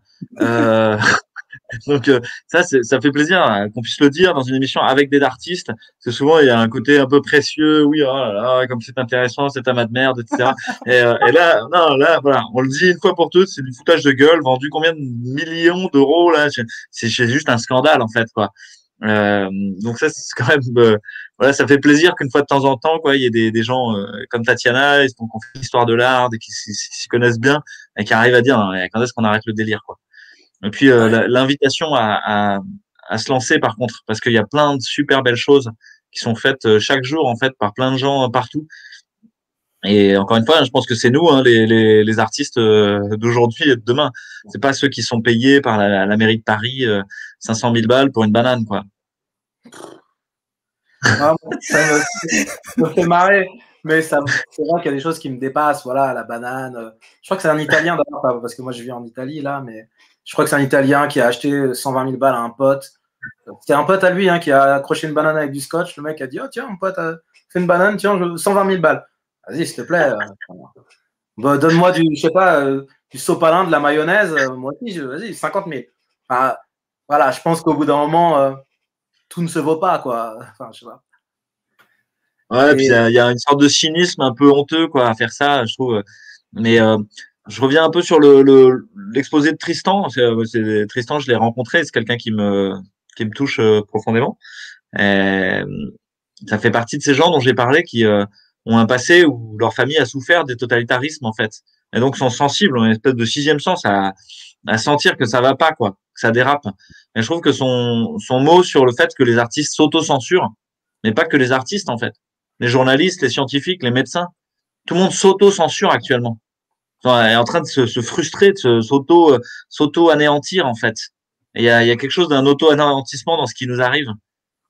Donc ça fait plaisir qu'on puisse le dire dans une émission avec des artistes. Parce que souvent il y a un côté un peu précieux. Oui, oh là là, comme c'est intéressant, c'est un mat de merde, etc. Et là, non, là, voilà, on le dit une fois pour toutes, c'est du foutage de gueule. Vendu combien de millions d'euros là? C'est juste un scandale en fait, quoi. Donc ça c'est quand même voilà, ça fait plaisir qu'une fois de temps en temps, quoi, il y ait des gens comme Tatiana, qui ont fait l'histoire de l'art, et qui s'y connaissent bien et qui arrivent à dire quand est-ce qu'on arrête le délire, quoi. Et puis l'invitation à se lancer, par contre, parce qu'il y a plein de super belles choses qui sont faites chaque jour en fait par plein de gens partout. Et encore une fois, je pense que c'est nous, les artistes d'aujourd'hui et de demain. C'est pas ceux qui sont payés par la mairie de Paris 500 000 balles pour une banane, quoi. Ah, ça me fait marrer, mais c'est vrai qu'il y a des choses qui me dépassent. Voilà, la banane. Je crois que c'est un Italien d'abord, parce que moi je vis en Italie là, mais je crois que c'est un Italien qui a acheté 120 000 balles à un pote. C'était un pote à lui qui a accroché une banane avec du scotch. Le mec a dit: oh tiens, mon pote a fait une banane, tiens, 120 000 balles. Vas-y, s'il te plaît. Bah, donne-moi je sais pas, du sopalin, de la mayonnaise. Moi aussi, vas-y, 50 000. Enfin, voilà, je pense qu'au bout d'un moment, tout ne se vaut pas, quoi. Enfin, je sais pas. Ouais, puis il y a une sorte de cynisme un peu honteux, quoi, à faire ça, je trouve. Mais je reviens un peu sur l'exposé de Tristan. Tristan, je l'ai rencontré, c'est quelqu'un qui me touche profondément. Et ça fait partie de ces gens dont j'ai parlé qui ont un passé où leur famille a souffert des totalitarismes, en fait. Et donc sont sensibles, ont une espèce de sixième sens à sentir que ça va pas, quoi, que ça dérape. Et je trouve que son mot sur le fait que les artistes s'auto-censurent, mais pas que les artistes, en fait. Les journalistes, les scientifiques, les médecins, tout le monde s'auto-censure actuellement. Enfin, est en train de se frustrer, de s'auto-anéantir, en fait. Et il y a quelque chose d'un auto-anéantissement dans ce qui nous arrive.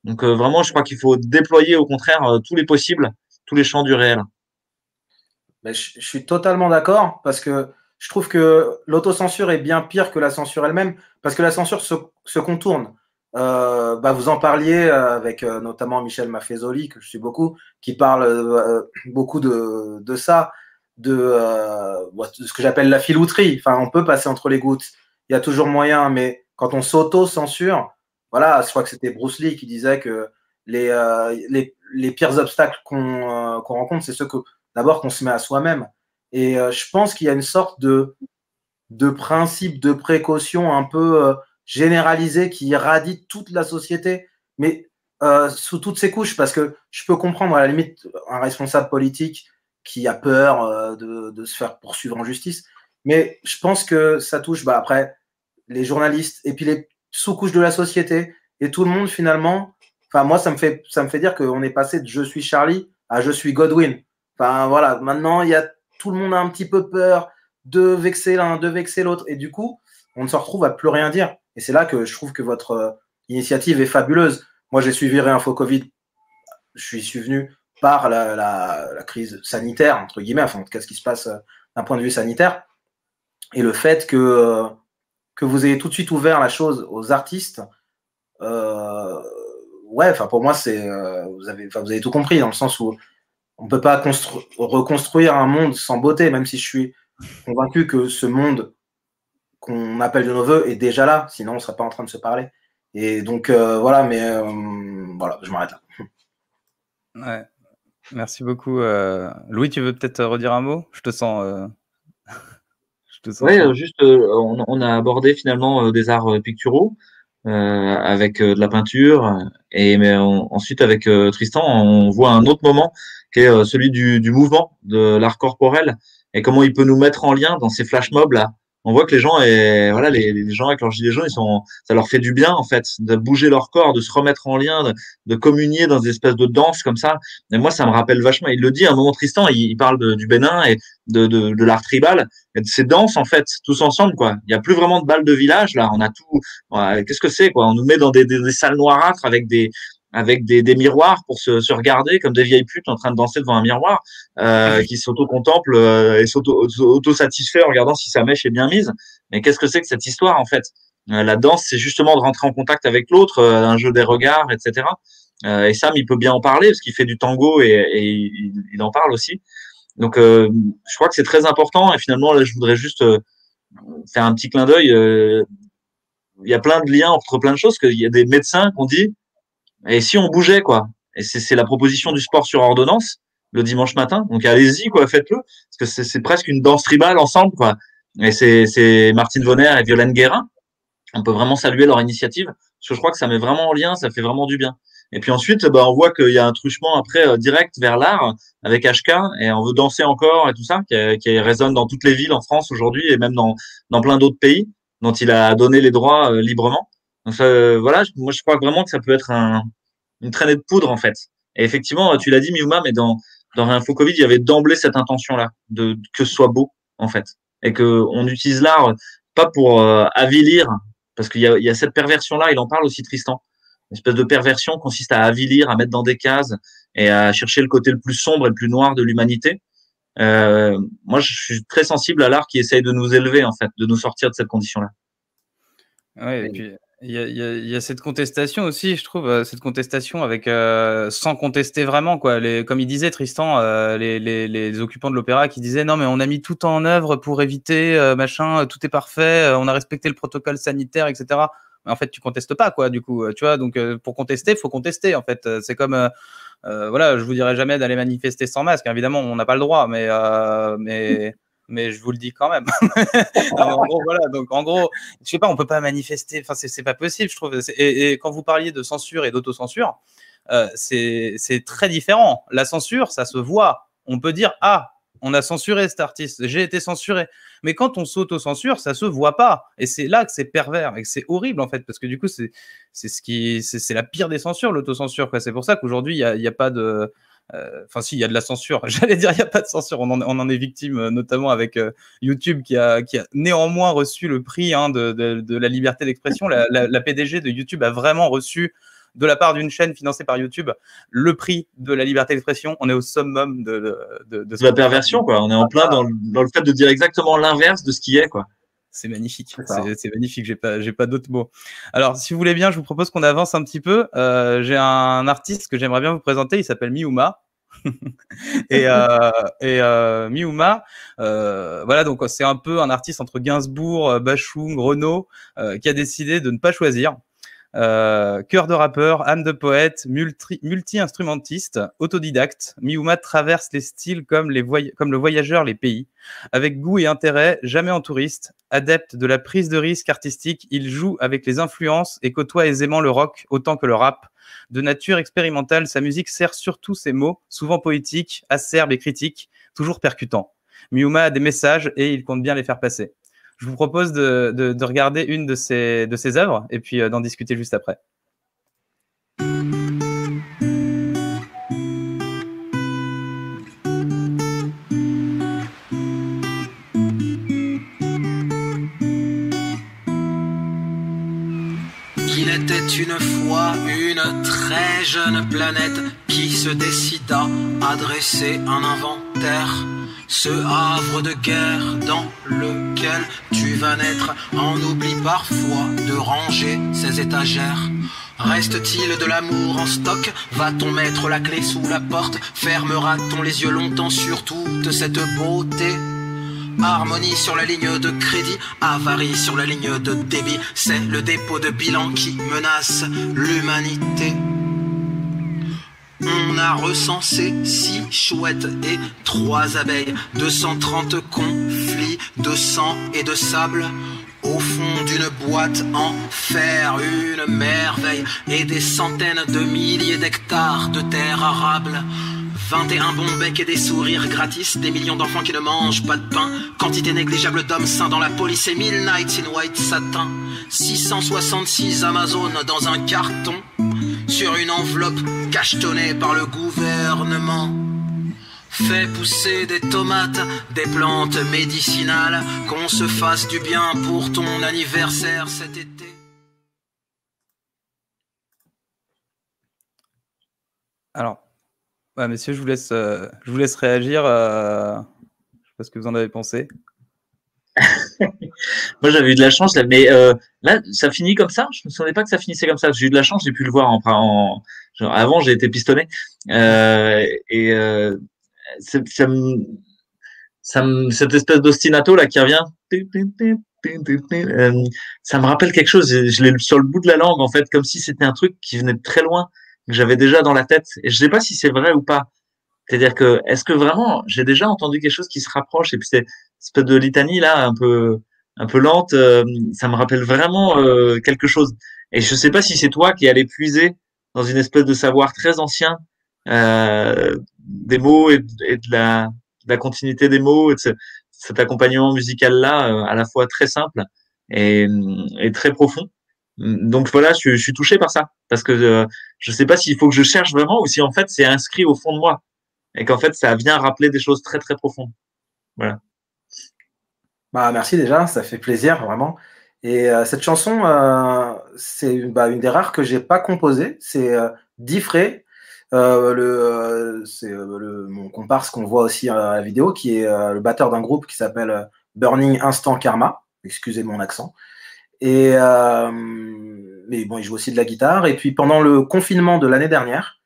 Donc vraiment, je crois qu'il faut déployer au contraire tous les possibles, tous les champs du réel. Mais je suis totalement d'accord, parce que je trouve que l'autocensure est bien pire que la censure elle-même, parce que la censure se contourne. Vous en parliez avec notamment Michel Maffezoli, que je suis beaucoup, qui parle beaucoup de ça, de ce que j'appelle la filouterie. Enfin, on peut passer entre les gouttes, il y a toujours moyen, mais quand on s'auto-censure, voilà, je crois que c'était Bruce Lee qui disait que les pires obstacles qu'on rencontre, c'est ceux que d'abord qu'on se met à soi-même. Et je pense qu'il y a une sorte de principe de précaution un peu généralisé qui irradie toute la société, mais sous toutes ses couches, parce que je peux comprendre à la limite un responsable politique qui a peur de se faire poursuivre en justice, mais je pense que ça touche après les journalistes et puis les sous-couches de la société et tout le monde finalement. Enfin, moi, ça me fait dire qu'on est passé de je suis Charlie à je suis Godwin. Enfin, voilà, maintenant, tout le monde a un petit peu peur de vexer l'un, de vexer l'autre. Et du coup, on ne se retrouve à plus rien dire. Et c'est là que je trouve que votre initiative est fabuleuse. Moi, j'ai suivi Réinfo Covid. Je suis venu par la crise sanitaire, entre guillemets, enfin, en tout cas, ce qui se passe d'un point de vue sanitaire. Et le fait que vous ayez tout de suite ouvert la chose aux artistes, ouais, enfin, pour moi, vous avez tout compris, dans le sens où on ne peut pas reconstruire un monde sans beauté, même si je suis convaincu que ce monde qu'on appelle de nos voeux est déjà là, sinon on ne serait pas en train de se parler. Et donc, voilà, mais voilà, je m'arrête là. Ouais. Merci beaucoup. Louis, tu veux peut-être redire un mot? Je te sens. Oui, juste, on a abordé finalement des arts picturaux avec de la peinture, mais ensuite avec Tristan, on voit un autre moment qui est celui du mouvement, de l'art corporel, et comment il peut nous mettre en lien dans ces flash mobs là. On voit que les gens, voilà, les gens avec leurs gilets jaunes, ça leur fait du bien en fait, de bouger leur corps, de se remettre en lien, de communier dans des espèces de danse comme ça. Et moi, ça me rappelle vachement. Il le dit à un moment, Tristan, il parle du Bénin et de l'art tribal, et de ces danses en fait, tous ensemble quoi. Il y a plus vraiment de balles de village là. On a tout. Ouais, qu'est-ce que c'est quoi? On nous met dans des salles noirâtres avec des miroirs pour se regarder comme des vieilles putes en train de danser devant un miroir, qui s'auto-contemplent et s'auto-satisfait en regardant si sa mèche est bien mise. Mais qu'est-ce que c'est que cette histoire en fait? La danse, c'est justement de rentrer en contact avec l'autre, un jeu des regards, etc. Et Sam, il peut bien en parler parce qu'il fait du tango et il en parle aussi. Donc, je crois que c'est très important. Et finalement, là, je voudrais juste faire un petit clin d'œil. Il y a plein de liens entre plein de choses. Il y a des médecins qui ont dit, et si on bougeait, quoi? Et c'est la proposition du sport sur ordonnance le dimanche matin. Donc allez-y, quoi, faites-le, parce que c'est presque une danse tribale ensemble, quoi. Et c'est Martine Vonner et Violaine Guérin. On peut vraiment saluer leur initiative, parce que je crois que ça met vraiment en lien, ça fait vraiment du bien. Et puis ensuite, on voit qu'il y a un truchement après direct vers l'art avec HK, et on veut danser encore et tout ça, qui résonne dans toutes les villes en France aujourd'hui et même dans plein d'autres pays dont il a donné les droits librement. Donc voilà, moi je crois vraiment que ça peut être une traînée de poudre en fait. Et effectivement, tu l'as dit Miouma, mais dans Info Covid, il y avait d'emblée cette intention-là, que ce soit beau en fait, et que on utilise l'art pas pour avilir, parce qu'il y a cette perversion-là. Il en parle aussi Tristan. Une espèce de perversion consiste à avilir, à mettre dans des cases et à chercher le côté le plus sombre et le plus noir de l'humanité. Moi, je suis très sensible à l'art qui essaye de nous élever en fait, de nous sortir de cette condition-là. Ouais, et puis il y a cette contestation aussi, je trouve, cette contestation avec sans contester vraiment quoi. Comme il disait Tristan, les occupants de l'opéra qui disaient non mais on a mis tout en œuvre pour éviter machin, tout est parfait, on a respecté le protocole sanitaire, etc. Mais en fait tu contestes pas quoi du coup, tu vois. Donc pour contester, faut contester en fait. C'est comme voilà, je vous dirai jamais d'aller manifester sans masque. Évidemment, on n'a pas le droit, mais je vous le dis quand même. En gros, voilà. Donc, en gros, je sais pas, on peut pas manifester. Enfin, c'est pas possible, je trouve. Et quand vous parliez de censure et d'autocensure, c'est très différent. La censure, ça se voit. On peut dire ah, on a censuré cet artiste, j'ai été censuré. Mais quand on s'auto-censure, ça se voit pas. Et c'est là que c'est pervers et que c'est horrible en fait, parce que du coup, c'est la pire des censures, l'autocensure. C'est pour ça qu'aujourd'hui, il y a pas de enfin, si, il y a de la censure. J'allais dire, il n'y a pas de censure. On en est victime, notamment avec YouTube, qui a néanmoins reçu le prix de la liberté d'expression. La PDG de YouTube a vraiment reçu, de la part d'une chaîne financée par YouTube, le prix de la liberté d'expression. On est au summum de la perversion, quoi. On est en plein dans le fait de dire exactement l'inverse de ce qui est, quoi. C'est magnifique, c'est magnifique, j'ai pas d'autres mots. Alors, si vous voulez bien, je vous propose qu'on avance un petit peu. J'ai un artiste que j'aimerais bien vous présenter, il s'appelle Miouma. et Miouma, voilà, donc c'est un peu un artiste entre Gainsbourg, Bashung, Renaud, qui a décidé de ne pas choisir. Cœur de rappeur, âme de poète, multi-instrumentiste, autodidacte, Miyuma traverse les styles comme le voyageur les pays. Avec goût et intérêt, jamais en touriste, adepte de la prise de risque artistique, il joue avec les influences et côtoie aisément le rock autant que le rap. De nature expérimentale, sa musique sert surtout ses mots, souvent poétiques, acerbes et critiques, toujours percutants. Miyuma a des messages et il compte bien les faire passer. Je vous propose de regarder une de ses œuvres et puis d'en discuter juste après. Il était une fois une très jeune planète qui se décida à dresser un inventaire. Ce havre de guerre dans lequel tu vas naître en oublie parfois de ranger ses étagères. Reste-t-il de l'amour en stock? Va-t-on mettre la clé sous la porte? Fermera-t-on les yeux longtemps sur toute cette beauté? Harmonie sur la ligne de crédit, avarie sur la ligne de débit, c'est le dépôt de bilan qui menace l'humanité. On a recensé 6 chouettes et 3 abeilles, 230 conflits de sang et de sable. Au fond d'une boîte en fer, une merveille et des centaines de milliers d'hectares de terre arable. 21 bons becs et des sourires gratis, des millions d'enfants qui ne mangent pas de pain, quantité négligeable d'hommes sains dans la police et 1000 nights in white satin. 666 Amazones dans un carton, sur une enveloppe cachetonnée par le gouvernement. Fais pousser des tomates, des plantes médicinales, qu'on se fasse du bien pour ton anniversaire cet été. Alors, ouais, messieurs, je vous laisse réagir. Je sais pas ce que vous en avez pensé. Moi, j'avais eu de la chance, mais là, ça finit comme ça. Je me souvenais pas que ça finissait comme ça. J'ai eu de la chance, j'ai pu le voir genre, avant, j'ai été pistonné. Cette espèce d'ostinato là qui revient, ça me rappelle quelque chose. Je l'ai sur le bout de la langue, en fait, comme si c'était un truc qui venait de très loin, que j'avais déjà dans la tête. Et je sais pas si c'est vrai ou pas. C'est-à-dire que, est-ce que vraiment, j'ai déjà entendu quelque chose qui se rapproche, et puis cette espèce de litanie là, un peu lente, ça me rappelle vraiment quelque chose. Et je sais pas si c'est toi qui allais puiser dans une espèce de savoir très ancien des mots et de la continuité des mots, et de cet accompagnement musical là, à la fois très simple et très profond. Donc voilà, je suis touché par ça, parce que je sais pas s'il faut que je cherche vraiment ou si en fait c'est inscrit au fond de moi et qu'en fait ça vient rappeler des choses très très profondes. Voilà. Bah, merci déjà, ça fait plaisir vraiment. Et cette chanson, c'est une des rares que j'ai pas composée. C'est Diffré, c'est mon comparse qu'on voit aussi à la vidéo, qui est le batteur d'un groupe qui s'appelle Burning Instant Karma. Excusez mon accent. Et mais bon, il joue aussi de la guitare. Et puis pendant le confinement de l'année dernière,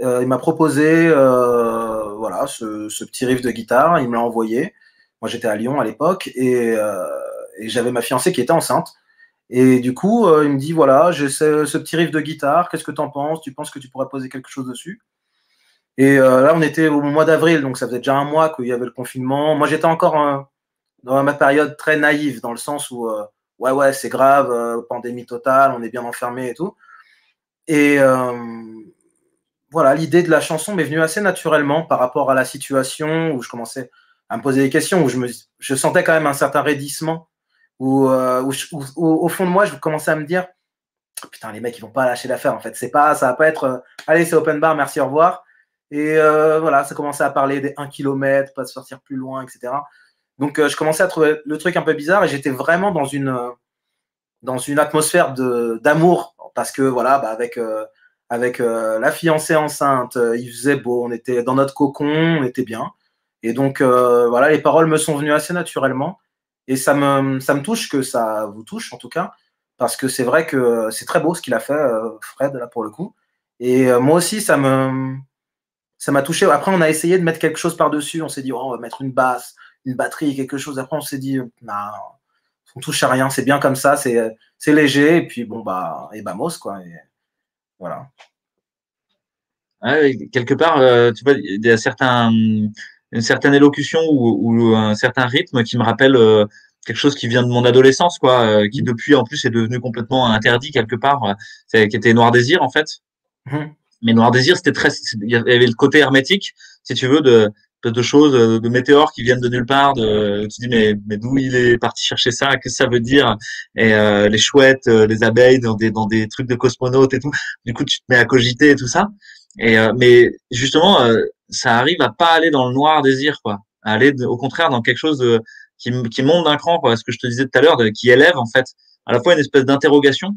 il m'a proposé voilà, ce petit riff de guitare. Il me l'a envoyé. Moi, j'étais à Lyon à l'époque et j'avais ma fiancée qui était enceinte. Et du coup, il me dit, voilà, j'ai ce petit riff de guitare, qu'est-ce que tu en penses? Tu penses que tu pourrais poser quelque chose dessus? Et là, on était au mois d'avril, donc ça faisait déjà un mois qu'il y avait le confinement. Moi, j'étais encore dans ma période très naïve, dans le sens où, ouais, c'est grave, pandémie totale, on est bien enfermé et tout. Et voilà, l'idée de la chanson m'est venue assez naturellement par rapport à la situation où je commençais à me poser des questions, où je sentais quand même un certain raidissement, où au fond de moi, je commençais à me dire, putain, les mecs, ils vont pas lâcher l'affaire, en fait. Ça va pas être, allez, c'est open bar, merci, au revoir. Et voilà, ça commençait à parler des 1 km, pas de sortir plus loin, etc. Donc, je commençais à trouver le truc un peu bizarre et j'étais vraiment dans une atmosphère d'amour parce que, voilà, bah, avec la fiancée enceinte, il faisait beau, on était dans notre cocon, on était bien. Et donc, voilà, les paroles me sont venues assez naturellement. Et ça me touche que ça vous touche, en tout cas, parce que c'est vrai que c'est très beau ce qu'il a fait, Fred, là, pour le coup. Et moi aussi, ça m'a touché. Après, on a essayé de mettre quelque chose par-dessus. On s'est dit, oh, on va mettre une basse, une batterie, quelque chose. Après, on s'est dit, non, on touche à rien, c'est bien comme ça, c'est léger, et puis bon, bah, et vamos, quoi. Et voilà. Ouais, quelque part, tu vois, il y a une certaine élocution ou un certain rythme qui me rappelle quelque chose qui vient de mon adolescence, quoi, qui depuis en plus est devenu complètement interdit quelque part, qui était Noir Désir en fait. Mais Noir Désir, c'était il y avait le côté hermétique, si tu veux, de choses, de météores qui viennent de nulle part. Tu dis mais d'où il est parti chercher ça, qu'est-ce que ça veut dire? Et les chouettes, les abeilles dans des trucs de cosmonautes et tout. Du coup, tu te mets à cogiter et tout ça. Et mais justement, ça arrive à pas aller dans le Noir Désir, quoi, à aller au contraire dans quelque chose qui monte d'un cran, quoi. Ce que je te disais tout à l'heure, qui élève en fait à la fois une espèce d'interrogation.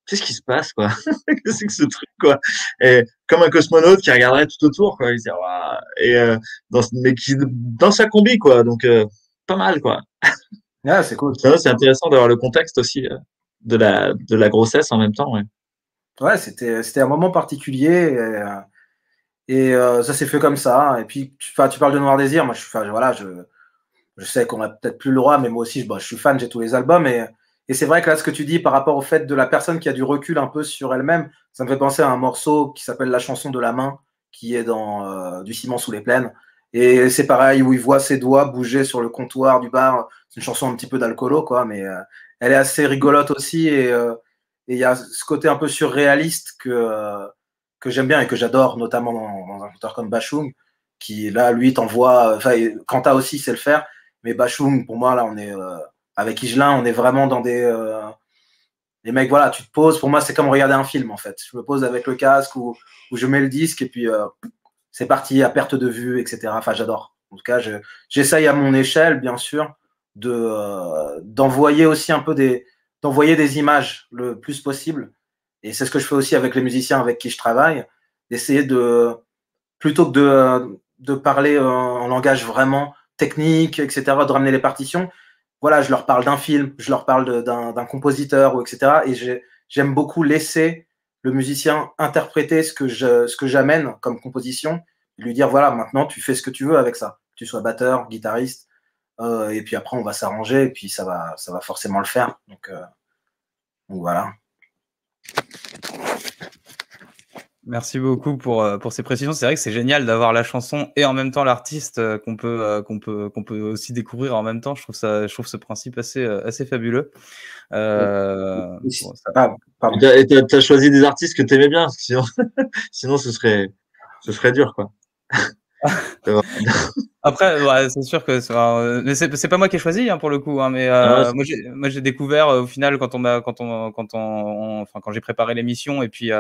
Qu'est-ce qui se passe, quoi? Qu'est-ce que c'est que ce truc, quoi? Et comme un cosmonaute qui regarderait tout autour, quoi. Il dit, waouh, et mais qui dans sa combi, quoi. Donc pas mal, quoi. Ouais, c'est cool. C'est intéressant d'avoir le contexte aussi de la grossesse en même temps, ouais. Ouais, c'était un moment particulier et ça s'est fait comme ça. Et puis, tu parles de Noir Désir. Moi, voilà, je sais qu'on a peut-être plus le droit, mais moi aussi, je suis fan, j'ai tous les albums. Et c'est vrai que là, ce que tu dis par rapport au fait de la personne qui a du recul un peu sur elle-même, ça me fait penser à un morceau qui s'appelle La chanson de la main, qui est dans Du ciment sous les plaines. Et c'est pareil, où il voit ses doigts bouger sur le comptoir du bar. C'est une chanson un petit peu d'alcoolo, quoi, mais elle est assez rigolote aussi. Et il y a ce côté un peu surréaliste que j'aime bien et que j'adore, notamment dans un auteur comme Bashung, qui là, lui, t'envoie. Enfin, Kanta aussi sait le faire, mais Bashung, pour moi, là, on est avec Higelin, on est vraiment dans les mecs, voilà, tu te poses. Pour moi, c'est comme regarder un film, en fait. Je me pose avec le casque ou je mets le disque et puis c'est parti à perte de vue, etc. Enfin, j'adore. En tout cas, j'essaye à mon échelle, bien sûr, d'envoyer aussi un peu d'envoyer des images le plus possible. Et c'est ce que je fais aussi avec les musiciens avec qui je travaille, d'essayer plutôt que de parler en langage vraiment technique, etc., de ramener les partitions. Voilà, je leur parle d'un film, je leur parle d'un compositeur, etc. Et j'aime beaucoup laisser le musicien interpréter ce que j'amène comme composition, et lui dire, voilà, maintenant, tu fais ce que tu veux avec ça. Que tu sois batteur, guitariste, et puis après, on va s'arranger, et puis ça va forcément le faire. Donc voilà. Merci beaucoup pour ces précisions. C'est vrai que c'est génial d'avoir la chanson et en même temps l'artiste qu'on peut aussi découvrir en même temps. Je trouve ce principe assez fabuleux. Et t'as choisi des artistes que t'aimais bien, sinon ce serait dur, quoi. Après, ouais, c'est sûr que mais c'est pas moi qui ai choisi, hein, pour le coup, hein, mais moi j'ai découvert au final quand j'ai préparé l'émission, et puis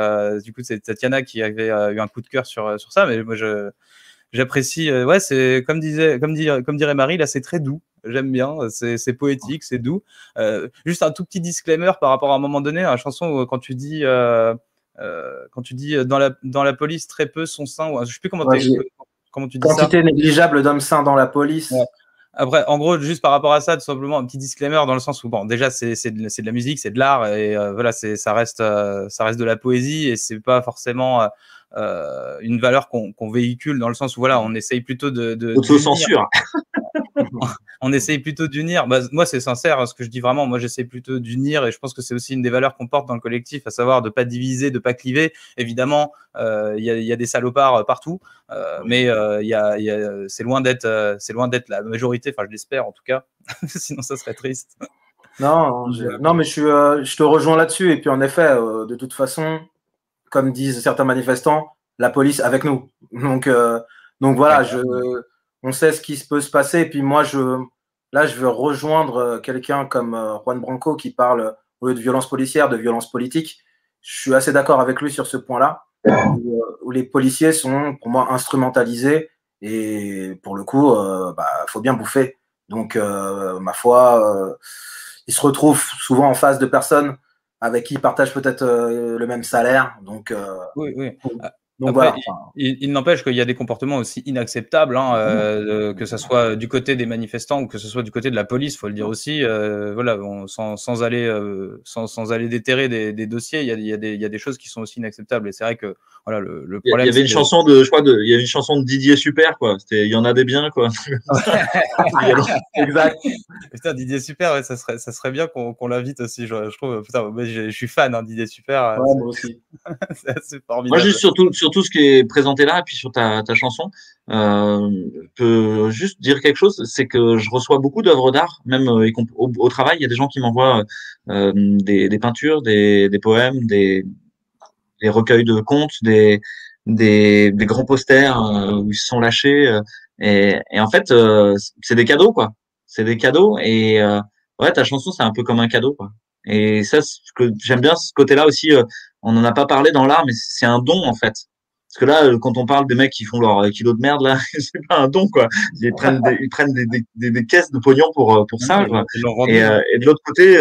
du coup c'est Tatiana qui avait eu un coup de cœur sur ça, mais moi j'apprécie. Ouais, c'est comme dirait Marie, là c'est très doux. J'aime bien, c'est poétique, c'est doux. Juste un tout petit disclaimer par rapport à un moment donné, à la chanson, quand tu dis dans la police très peu son sein, je sais plus comment tu dis ça. Quantité négligeable d'hommes sains dans la police. Ouais. Après, en gros, juste par rapport à ça, tout simplement un petit disclaimer dans le sens où, bon, déjà, c'est de la musique, c'est de l'art, et voilà, ça reste de la poésie, et c'est pas forcément une valeur qu'on véhicule, dans le sens où, voilà, on essaye plutôt autocensure. On essaye plutôt d'unir. Moi, c'est sincère, ce que je dis vraiment. Moi, j'essaie plutôt d'unir, et je pense que c'est aussi une des valeurs qu'on porte dans le collectif, à savoir de pas diviser, de pas cliver. Évidemment, il y a des salopards partout, mais c'est loin d'être la majorité. Enfin, je l'espère en tout cas. Sinon, ça serait triste. Non, mais je te rejoins là-dessus. Et puis, en effet, de toute façon, comme disent certains manifestants, la police avec nous. Donc voilà, on sait ce qui peut se passer. Et puis moi, je veux rejoindre quelqu'un comme Juan Branco qui parle, au lieu de violence policière, de violence politique. Je suis assez d'accord avec lui sur ce point-là, où les policiers sont, pour moi, instrumentalisés. Et pour le coup, faut bien bouffer. Donc, ma foi, ils se retrouvent souvent en face de personnes avec qui ils partagent peut-être le même salaire. Donc, oui. Donc Après, voilà. il n'empêche qu'il y a des comportements aussi inacceptables, hein, que ce soit du côté des manifestants ou que ce soit du côté de la police, faut le dire aussi. Voilà, sans aller déterrer des dossiers, il y a des choses qui sont aussi inacceptables. Et c'est vrai que voilà, le Il y problème, avait une chanson il y avait une chanson de Didier Super, quoi. C'était, il y en a des biens, quoi. Exact. Putain, Didier Super, ouais, ça serait bien qu'on l'invite aussi. Je trouve, putain, moi, je suis fan, hein, Didier Super. Ouais, moi aussi. C'est assez Moi, formidable. juste sur tout ce qui est présenté là, et puis sur ta chanson, peut juste dire quelque chose, c'est que je reçois beaucoup d'œuvres d'art, même au travail, il y a des gens qui m'envoient des peintures, des poèmes, des recueils de contes, des grands posters où ils se sont lâchés. Et en fait, c'est des cadeaux, quoi. C'est des cadeaux. Et ouais, ta chanson, c'est un peu comme un cadeau, quoi. Et ça, j'aime bien ce côté-là aussi. On n'en a pas parlé dans l'art, mais c'est un don, en fait. Parce que là, quand on parle des mecs qui font leur kilo de merde, là, c'est pas un don, quoi. Ils prennent des caisses de pognon pour ça, quoi. Ils l'ont rendu. Et de l'autre côté,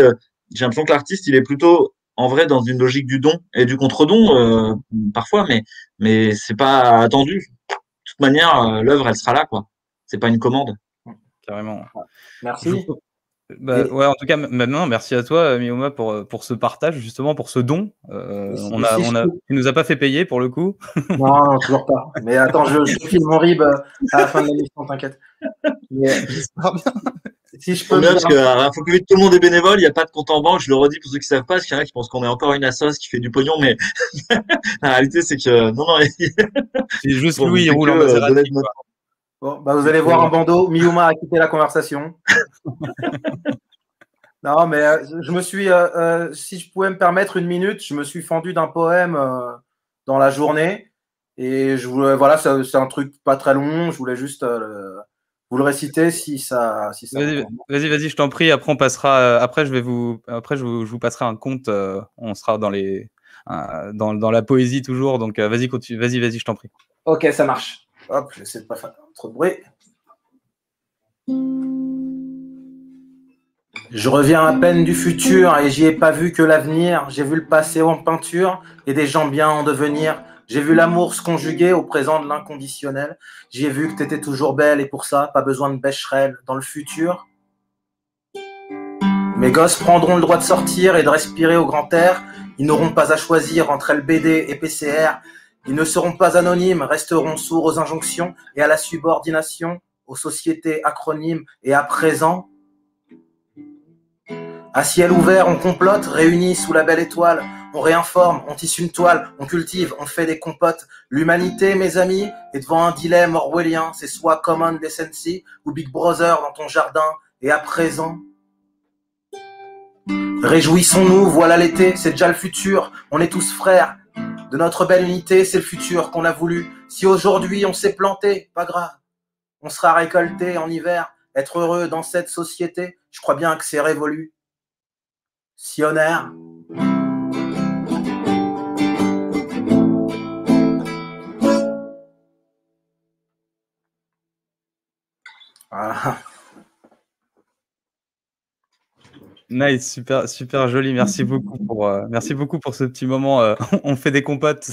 j'ai l'impression que l'artiste, il est plutôt en vrai dans une logique du don et du contre-don parfois, mais c'est pas attendu. De toute manière, l'œuvre, elle sera là, quoi. C'est pas une commande. Carrément. Merci. Ouais, en tout cas, maintenant, merci à toi, Miuma, pour ce partage, justement, pour ce don. Tu nous as pas fait payer pour le coup. Non, toujours pas. Mais attends, je filme mon rib à la fin de l'émission, t'inquiète. J'espère bien. Si je peux. Bien, parce que faut que tout le monde est bénévole, il n'y a pas de compte en banque, je le redis pour ceux qui savent pas, parce qu'il y en a qui pensent qu'on est encore une assoce qui fait du pognon, mais la réalité, c'est que non, c'est juste Louis, il roule en Maserati. Bon, bah vous allez voir un bandeau. Miuma a quitté la conversation. Non, mais je me suis, si je pouvais me permettre une minute, je me suis fendu d'un poème dans la journée. Et je voulais, voilà, c'est un truc pas très long. Je voulais juste vous le réciter si ça. Vas-y, je t'en prie. Après, on passera. Après, je vous passerai un conte. On sera dans la poésie toujours. Donc, vas-y, continue. Vas-y, je t'en prie. Ok, ça marche. Hop, j'essaie de pas faire trop de bruit. Je reviens à peine du futur et j'y ai pas vu que l'avenir. J'ai vu le passé en peinture et des gens bien en devenir. J'ai vu l'amour se conjuguer au présent de l'inconditionnel. J'ai vu que t'étais toujours belle et pour ça, pas besoin de Becherel dans le futur. Mes gosses prendront le droit de sortir et de respirer au grand air. Ils n'auront pas à choisir entre LBD et PCR. Ils ne seront pas anonymes, resteront sourds aux injonctions et à la subordination, aux sociétés acronymes et à présent. À ciel ouvert, on complote, réunis sous la belle étoile. On réinforme, on tisse une toile, on cultive, on fait des compotes. L'humanité, mes amis, est devant un dilemme orwellien. C'est soit Common Decency ou Big Brother dans ton jardin. Et à présent, réjouissons-nous, voilà l'été, c'est déjà le futur. On est tous frères. De notre belle unité, c'est le futur qu'on a voulu. Si aujourd'hui on s'est planté, pas grave. On sera récolté en hiver. Être heureux dans cette société, je crois bien que c'est révolu. Sionnaire. Voilà. Nice, super joli. Merci beaucoup pour ce petit moment. On fait des compotes.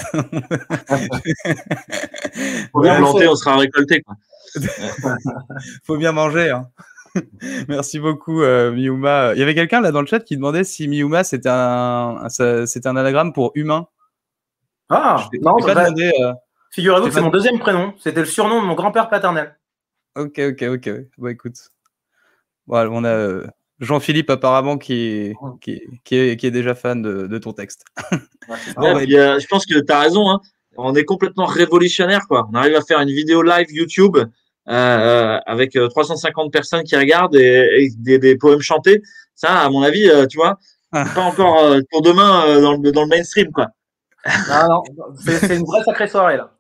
Faut bien planter, on sera récolté, quoi. Faut bien manger, hein. Merci beaucoup, Miuma. Il y avait quelqu'un là dans le chat qui demandait si Miuma c'était un anagramme pour humain. Ah, non, pas demandé, figurez-vous que c'est mon deuxième prénom. C'était le surnom de mon grand-père paternel. Ok. Bon, écoute. Voilà, on a Jean-Philippe apparemment qui est déjà fan de ton texte. Ouais, je pense que tu as raison, hein. On est complètement révolutionnaire, quoi. On arrive à faire une vidéo live YouTube avec 350 personnes qui regardent et des poèmes chantés. Ça, à mon avis, tu vois, c'est pas encore pour demain dans le mainstream, quoi. Non, c'est une vraie sacrée soirée, là.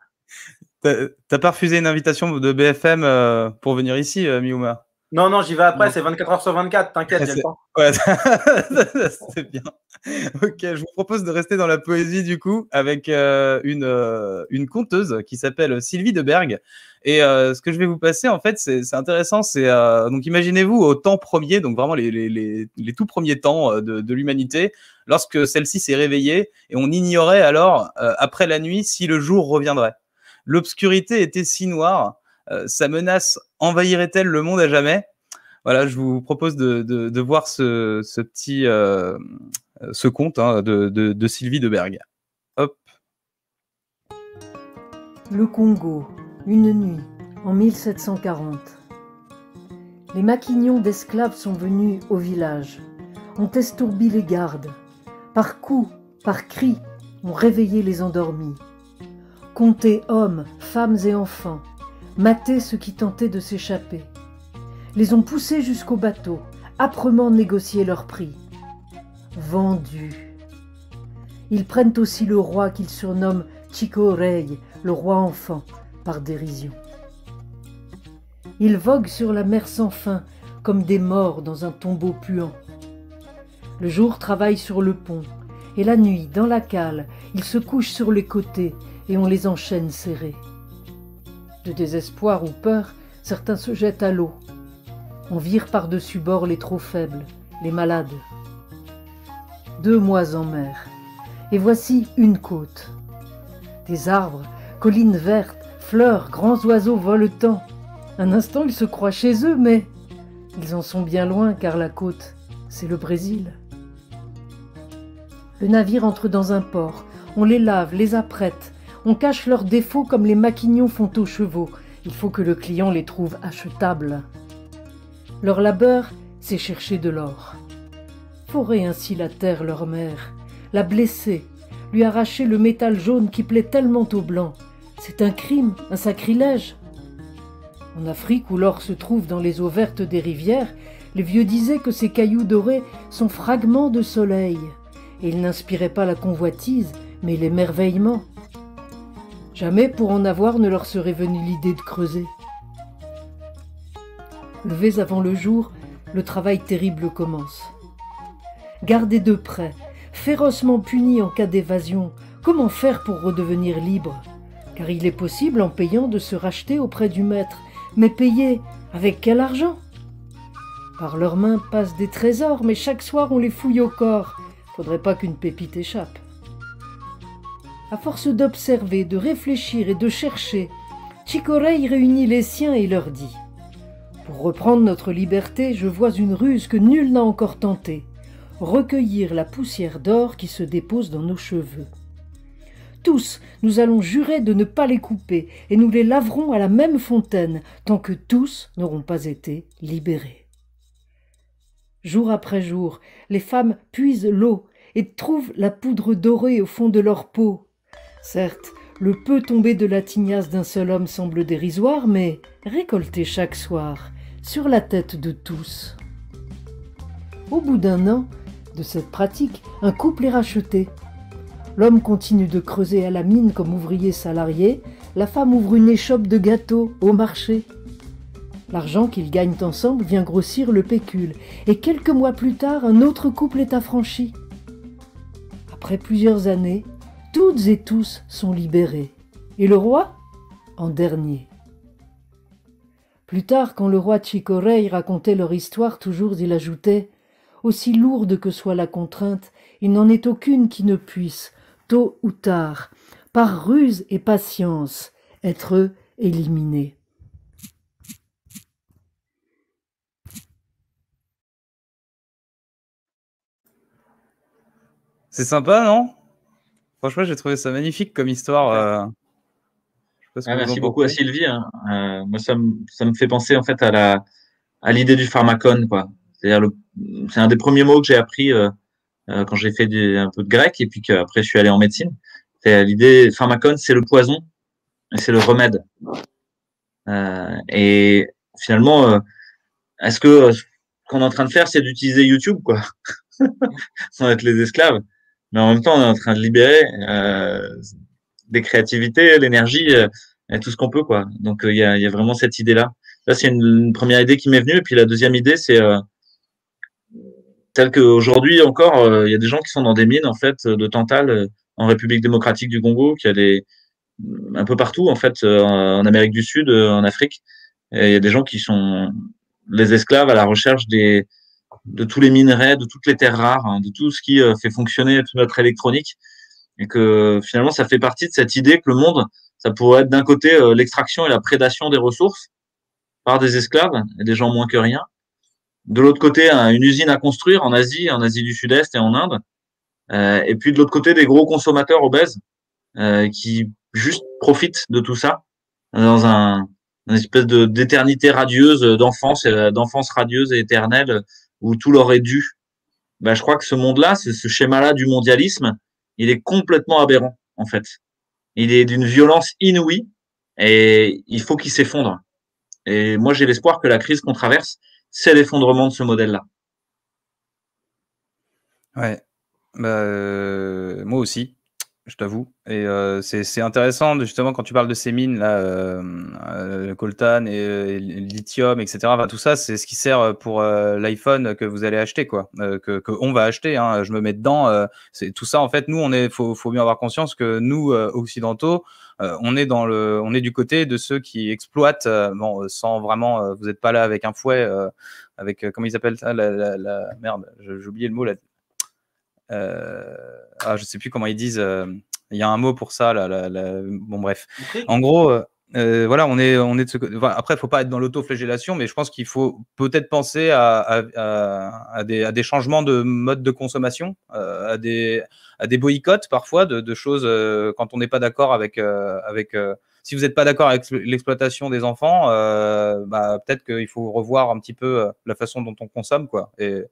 T'as pas refusé une invitation de BFM pour venir ici, Miuma? Non, non, j'y vais après, Non. c'est 24 heures sur 24, t'inquiète, j'ai le temps. Ouais, c'est bien. Ok, je vous propose de rester dans la poésie du coup avec une conteuse qui s'appelle Sylvie de Berg. Et ce que je vais vous passer, en fait, c'est intéressant. C'est donc imaginez-vous au temps premier, donc vraiment les tout premiers temps de l'humanité, lorsque celle-ci s'est réveillée et on ignorait alors après la nuit si le jour reviendrait. L'obscurité était si noire, sa menace envahirait-elle le monde à jamais? Voilà, je vous propose de voir ce petit ce conte hein, de Sylvie de Berg. Hop. Le Congo, une nuit, en 1740. Les maquignons d'esclaves sont venus au village, ont estourbi les gardes. Par coups, par cris, ont réveillé les endormis. Compté hommes, femmes et enfants, maté ceux qui tentaient de s'échapper. Les ont poussés jusqu'au bateau, âprement négocié leur prix. Vendus. Ils prennent aussi le roi qu'ils surnomment Chico Rey, le roi enfant, par dérision. Ils voguent sur la mer sans fin, comme des morts dans un tombeau puant. Le jour travaille sur le pont, et la nuit, dans la cale, ils se couchent sur les côtés, et on les enchaîne serrés. De désespoir ou peur, certains se jettent à l'eau. On vire par-dessus bord les trop faibles, les malades. 2 mois en mer, et voici une côte. Des arbres, collines vertes, fleurs, grands oiseaux volants. Un instant, ils se croient chez eux, mais ils en sont bien loin, car la côte, c'est le Brésil. Le navire entre dans un port, on les lave, les apprête, on cache leurs défauts comme les maquignons font aux chevaux. Il faut que le client les trouve achetables. Leur labeur, c'est chercher de l'or. Forer ainsi la terre leur mère, la blesser, lui arracher le métal jaune qui plaît tellement aux blancs. C'est un crime, un sacrilège. En Afrique, où l'or se trouve dans les eaux vertes des rivières, les vieux disaient que ces cailloux dorés sont fragments de soleil, et ils n'inspiraient pas la convoitise, mais l'émerveillement. Jamais pour en avoir ne leur serait venue l'idée de creuser. Levés avant le jour, le travail terrible commence. Gardés de près, férocement punis en cas d'évasion, comment faire pour redevenir libre? Car il est possible, en payant, de se racheter auprès du maître. Mais payer avec quel argent? Par leurs mains passent des trésors, mais chaque soir on les fouille au corps. Faudrait pas qu'une pépite échappe. À force d'observer, de réfléchir et de chercher, Chico Rey réunit les siens et leur dit: pour reprendre notre liberté, je vois une ruse que nul n'a encore tentée. Recueillir la poussière d'or qui se dépose dans nos cheveux. Tous, nous allons jurer de ne pas les couper, et nous les laverons à la même fontaine, tant que tous n'auront pas été libérés. Jour après jour, les femmes puisent l'eau et trouvent la poudre dorée au fond de leur peau. Certes, le peu tombé de la tignasse d'un seul homme semble dérisoire, mais récolté chaque soir, sur la tête de tous. Au bout d'1 an de cette pratique, un couple est racheté. L'homme continue de creuser à la mine comme ouvrier salarié, la femme ouvre une échoppe de gâteaux au marché. L'argent qu'ils gagnent ensemble vient grossir le pécule, et quelques mois plus tard, un autre couple est affranchi. Après plusieurs années, toutes et tous sont libérés, et le roi en dernier. Plus tard, quand le roi Chico Rey racontait leur histoire, toujours il ajoutait: aussi lourde que soit la contrainte, il n'en est aucune qui ne puisse, tôt ou tard, par ruse et patience, être éliminé. C'est sympa, non? Franchement, j'ai trouvé ça magnifique comme histoire. Je sais pas ce que vous en Merci beaucoup à pensez. Sylvie. Hein. Moi, ça me fait penser en fait à l'idée du pharmacone, quoi. C'est-à-dire c'est un des premiers mots que j'ai appris quand j'ai fait un peu de grec et puis qu'après je suis allé en médecine. C'est l'idée pharmacone, c'est le poison et c'est le remède. Et finalement, est-ce que ce qu'on est en train de faire, c'est d'utiliser YouTube, quoi, sans être les esclaves, mais en même temps, on est en train de libérer des créativités, l'énergie, et tout ce qu'on peut, quoi. Donc il y a vraiment cette idée-là. Là, c'est une première idée qui m'est venue. Et puis la deuxième idée, c'est tel qu'aujourd'hui encore, il y a des gens qui sont dans des mines en fait de tantale en République démocratique du Congo, qui a un peu partout en fait, en Amérique du Sud, en Afrique. Et il y a des gens qui sont les esclaves à la recherche de tous les minerais, de toutes les terres rares, hein, de tout ce qui fait fonctionner toute notre électronique. Et que finalement, ça fait partie de cette idée que le monde, ça pourrait être d'un côté l'extraction et la prédation des ressources par des esclaves et des gens moins que rien. De l'autre côté, une usine à construire en Asie du Sud-Est et en Inde. Et puis de l'autre côté, des gros consommateurs obèses qui juste profitent de tout ça dans une espèce d'éternité radieuse, d'enfance radieuse et éternelle où tout leur est dû. Ben, je crois que ce monde-là, ce schéma-là du mondialisme, il est complètement aberrant, en fait. Il est d'une violence inouïe et il faut qu'il s'effondre. Et moi, j'ai l'espoir que la crise qu'on traverse, c'est l'effondrement de ce modèle-là. Ouais, moi aussi, je t'avoue. Et c'est intéressant, justement, quand tu parles de ces mines, là, coltan et lithium, etc. Enfin, tout ça, c'est ce qui sert pour l'iPhone que vous allez acheter, quoi, que on va acheter. Hein, je me mets dedans. C'est tout ça, en fait. Nous, faut bien avoir conscience que nous, occidentaux, on est du côté de ceux qui exploitent, sans vraiment. Vous n'êtes pas là avec un fouet, avec comment ils appellent ça, merde, j'ai oublié le mot là. Je sais plus comment ils disent. Il y a un mot pour ça. Bon, bref. En gros, voilà, on est de ce côté. Enfin, après, il faut pas être dans l'autoflagellation, mais je pense qu'il faut peut-être penser à des changements de mode de consommation, à des boycotts parfois de choses quand on n'est pas d'accord avec. Si vous n'êtes pas d'accord avec l'exploitation des enfants, peut-être qu'il faut revoir un petit peu la façon dont on consomme, quoi. Et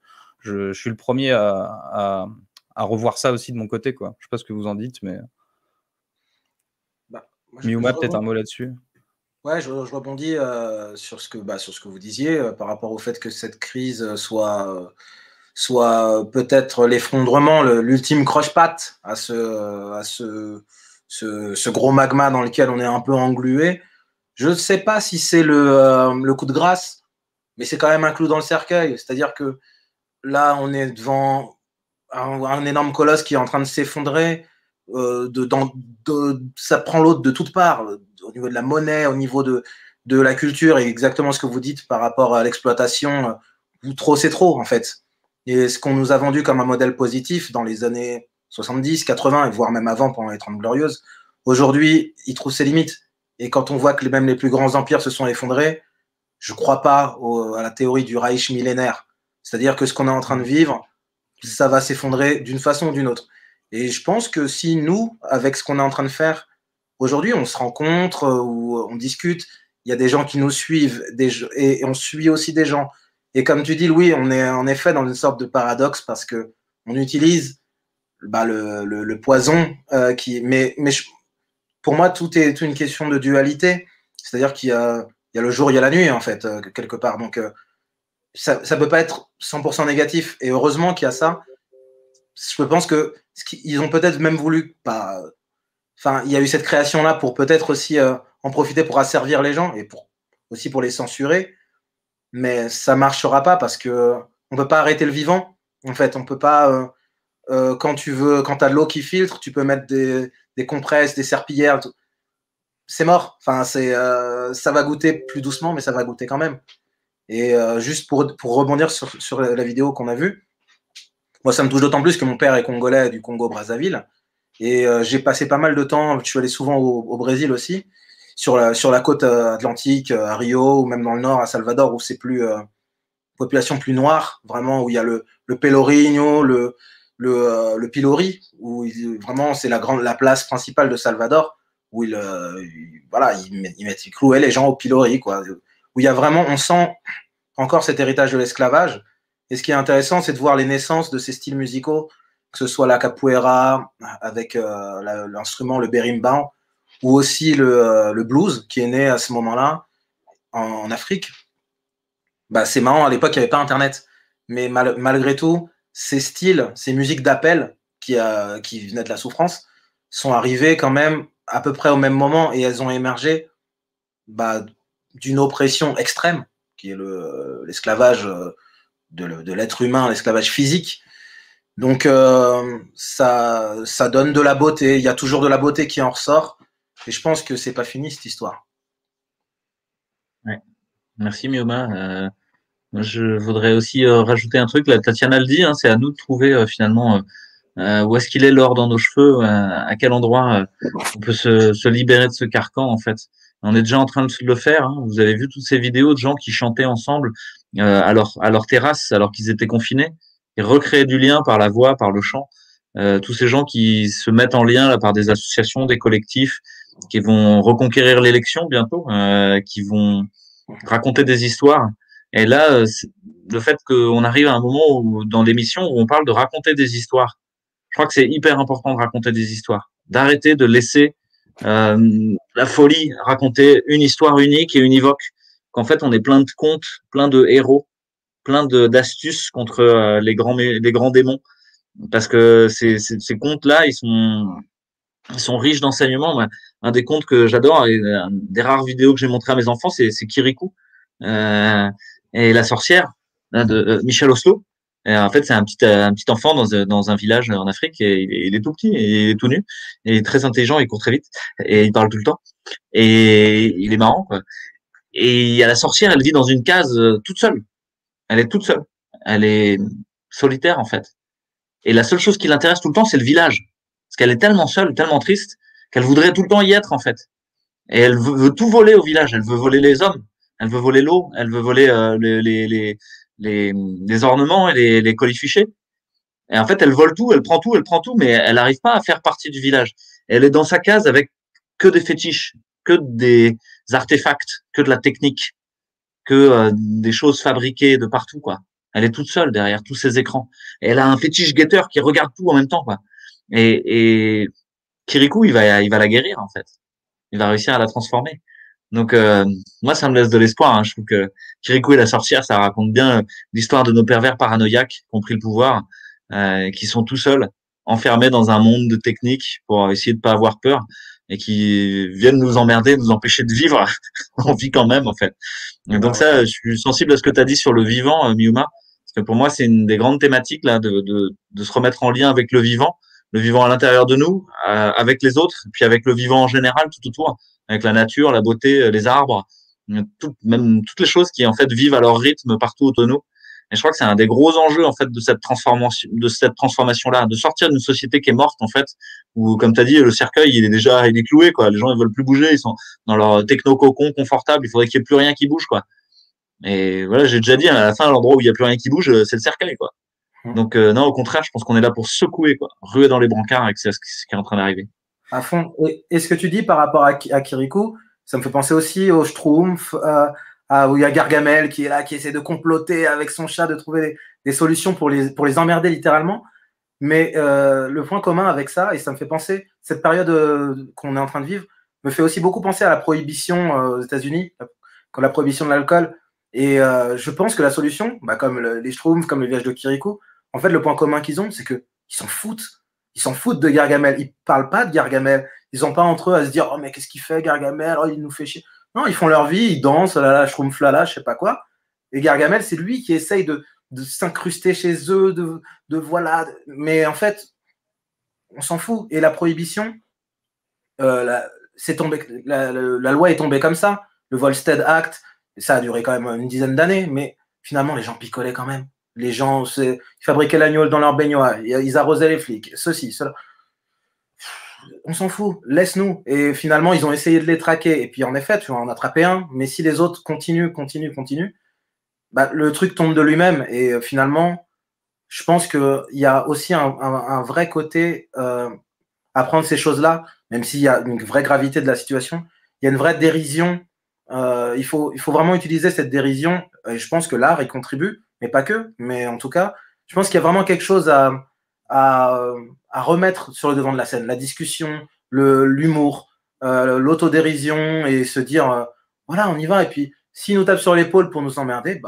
je suis le premier à revoir ça aussi de mon côté, quoi. Je sais pas ce que vous en dites, mais Miouma, peut-être un mot là-dessus. Ouais, je rebondis sur ce que vous disiez par rapport au fait que cette crise soit peut-être l'effondrement, l'ultime croche-patte à ce gros magma dans lequel on est un peu englué. Je ne sais pas si c'est le coup de grâce, mais c'est quand même un clou dans le cercueil. C'est-à-dire que là, on est devant un énorme colosse qui est en train de s'effondrer. Ça prend l'autre de toutes parts, au niveau de la monnaie, au niveau de la culture, et exactement ce que vous dites par rapport à l'exploitation. Trop, c'est trop, en fait. Et ce qu'on nous a vendu comme un modèle positif dans les années 70, 80, et voire même avant, pendant les 30 Glorieuses, aujourd'hui, il trouve ses limites. Et quand on voit que même les plus grands empires se sont effondrés, je ne crois pas à la théorie du Reich millénaire. C'est-à-dire que ce qu'on est en train de vivre, ça va s'effondrer d'une façon ou d'une autre. Et je pense que si nous, avec ce qu'on est en train de faire, aujourd'hui, on se rencontre ou on discute, il y a des gens qui nous suivent et on suit aussi des gens. Et comme tu dis, Louis, on est en effet dans une sorte de paradoxe parce qu'on utilise le poison pour moi, tout est une question de dualité. C'est-à-dire qu'il y a le jour, il y a la nuit, en fait, quelque part. Donc, ça ne peut pas être 100% négatif. Et heureusement qu'il y a ça. Je pense qu'ils ont peut-être même voulu il y a eu cette création-là pour peut-être aussi en profiter pour asservir les gens et aussi pour les censurer. Mais ça ne marchera pas parce qu'on ne peut pas arrêter le vivant. En fait, on ne peut pas, quand tu as de l'eau qui filtre, tu peux mettre des compresses, des serpillères. C'est mort. Enfin, ça va goûter plus doucement, mais ça va goûter quand même. Et juste pour rebondir sur la vidéo qu'on a vue, moi, ça me touche d'autant plus que mon père est congolais du Congo-Brazzaville. Et j'ai passé pas mal de temps, je suis allé souvent au Brésil aussi, sur la côte atlantique, à Rio, ou même dans le nord, à Salvador, où c'est population plus noire, vraiment, où il y a le Pelourinho, le Pilori, où vraiment c'est la place principale de Salvador, où ils clouaient les gens au pilori, quoi. Où il y a vraiment, on sent encore cet héritage de l'esclavage. Et ce qui est intéressant, c'est de voir les naissances de ces styles musicaux, que ce soit la capoeira avec l'instrument, le berimbau, ou aussi le blues qui est né à ce moment-là en Afrique. C'est marrant, à l'époque, il n'y avait pas Internet. Mais malgré tout, ces styles, ces musiques d'appel qui venaient de la souffrance, sont arrivées quand même à peu près au même moment et elles ont émergé d'une oppression extrême, qui est l'esclavage de l'être humain, l'esclavage physique. Donc, ça donne de la beauté. Il y a toujours de la beauté qui en ressort. Et je pense que c'est pas fini, cette histoire. Ouais. Merci, Mioma. Je voudrais aussi rajouter un truc. Là, Tatiana le dit, hein, c'est à nous de trouver finalement où est-ce qu'il est l'or dans nos cheveux, à quel endroit on peut se libérer de ce carcan, en fait. On est déjà en train de le faire. Hein. Vous avez vu toutes ces vidéos de gens qui chantaient ensemble à leur terrasse alors qu'ils étaient confinés et recréer du lien par la voix, par le chant. Tous ces gens qui se mettent en lien là, par des associations, des collectifs, qui vont reconquérir l'élection bientôt, qui vont raconter des histoires. Et là, le fait qu'on arrive à un moment où, dans l'émission où on parle de raconter des histoires, je crois que c'est hyper important de raconter des histoires, d'arrêter de laisser la folie raconter une histoire unique et univoque, qu'en fait on est plein de contes, plein de héros, plein d'astuces contre les grands démons, parce que ces contes-là, ils sont riches d'enseignements. Un des contes que j'adore, et des rares vidéos que j'ai montrées à mes enfants, c'est Kirikou et la sorcière de Michel Oslo. Et en fait, c'est un petit enfant dans un village en Afrique, et il est tout petit, et il est tout nu, et il est très intelligent, il court très vite, et il parle tout le temps, et il est marrant, quoi. Et il y a la sorcière, elle vit dans une case toute seule. Elle est toute seule. Elle est solitaire, en fait. Et la seule chose qui l'intéresse tout le temps, c'est le village. Parce qu'elle est tellement seule, tellement triste, qu'elle voudrait tout le temps y être, en fait. Et elle veut tout voler au village. Elle veut voler les hommes, elle veut voler l'eau, elle veut voler les ornements et les colifichets. Et en fait, elle vole tout, elle prend tout, mais elle n'arrive pas à faire partie du village. Elle est dans sa case avec que des fétiches, que des artefacts, que de la technique, que des choses fabriquées de partout, quoi. Elle est toute seule derrière tous ces écrans. Et elle a un fétiche guetteur qui regarde tout en même temps, quoi. Et Kirikou, il va la guérir, en fait. Il va réussir à la transformer. Donc, moi, ça me laisse de l'espoir. Hein. Je trouve que Kirikou et la sorcière, ça raconte bien l'histoire de nos pervers paranoïaques qui ont pris le pouvoir, qui sont tout seuls, enfermés dans un monde de techniques pour essayer de pas avoir peur, et qui viennent nous emmerder, nous empêcher de vivre. On vit quand même, en fait. Et donc ça, je suis sensible à ce que tu as dit sur le vivant, Miuma, parce que pour moi, c'est une des grandes thématiques là de se remettre en lien avec le vivant à l'intérieur de nous, avec les autres, puis avec le vivant en général tout autour, avec la nature, la beauté, les arbres, même toutes les choses qui en fait vivent à leur rythme partout autour de nous. Et je crois que c'est un des gros enjeux en fait de cette transformation-là, de sortir d'une société qui est morte en fait, où comme tu as dit, le cercueil il est cloué, quoi. Les gens ils veulent plus bouger, ils sont dans leur techno-cocon confortable. Il faudrait qu'il y ait plus rien qui bouge, quoi. Et voilà, j'ai déjà dit à la fin, l'endroit où il y a plus rien qui bouge, c'est le cercueil, quoi. Donc non, au contraire, je pense qu'on est là pour secouer, quoi, ruer dans les brancards avec ce qui est en train d'arriver. À fond. Et ce que tu dis par rapport à Kirikou, ça me fait penser aussi au Schtroumpf, où il y a Gargamel qui est là, qui essaie de comploter avec son chat, de trouver des solutions pour les emmerder littéralement. Mais le point commun avec ça, et ça me fait penser, cette période qu'on est en train de vivre, me fait aussi beaucoup penser à la prohibition aux États-Unis, la prohibition de l'alcool. Et je pense que la solution, comme les Schtroumpfs, comme le village de Kirikou, en fait, le point commun qu'ils ont, c'est qu'ils s'en foutent. Ils s'en foutent de Gargamel. Ils parlent pas de Gargamel. Ils n'ont pas entre eux à se dire « Oh, mais qu'est-ce qu'il fait, Gargamel? Oh, il nous fait chier. » Non, ils font leur vie, ils dansent, là, Schtroumpf, là, je sais pas quoi. Et Gargamel, c'est lui qui essaye de s'incruster chez eux, voilà. Mais en fait, on s'en fout. Et la prohibition, c'est tombé, la loi est tombée comme ça. Le Volstead Act, ça a duré quand même une dizaine d'années, mais finalement, les gens picolaient quand même. Les gens, ils fabriquaient l'agneau dans leur baignoire, ils arrosaient les flics, ceci, cela. On s'en fout, laisse-nous. Et finalement, ils ont essayé de les traquer. Et puis, en effet, tu vas en attraper un. Mais si les autres continuent, le truc tombe de lui-même. Et finalement, je pense qu'il y a aussi un vrai côté à prendre ces choses-là, même s'il y a une vraie gravité de la situation. Il y a une vraie dérision. Il faut vraiment utiliser cette dérision. Et je pense que l'art y contribue, mais pas que. Mais en tout cas, je pense qu'il y a vraiment quelque chose à remettre sur le devant de la scène. La discussion, l'humour, l'autodérision, et se dire voilà, on y va. Et puis, s'ils nous tapent sur l'épaule pour nous emmerder,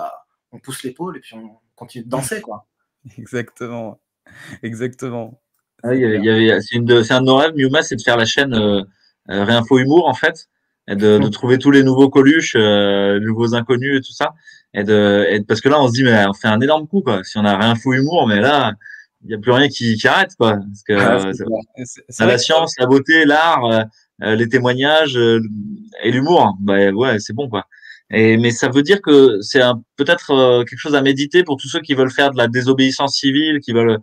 on pousse l'épaule et puis on continue de danser, quoi. Exactement. Exactement. C'est un de nos rêves, Miuma, c'est de faire la chaîne Réinfo Humour, en fait. et de trouver tous les nouveaux Coluches, nouveaux inconnus et tout ça. Parce que là, on se dit, mais on fait un énorme coup, quoi. Si on a rien fou humour, mais là, il n'y a plus rien qui arrête, quoi. Parce que la science, la beauté, l'art, les témoignages et l'humour, bah ouais, c'est bon, quoi. Mais ça veut dire que c'est peut-être quelque chose à méditer pour tous ceux qui veulent faire de la désobéissance civile, qui veulent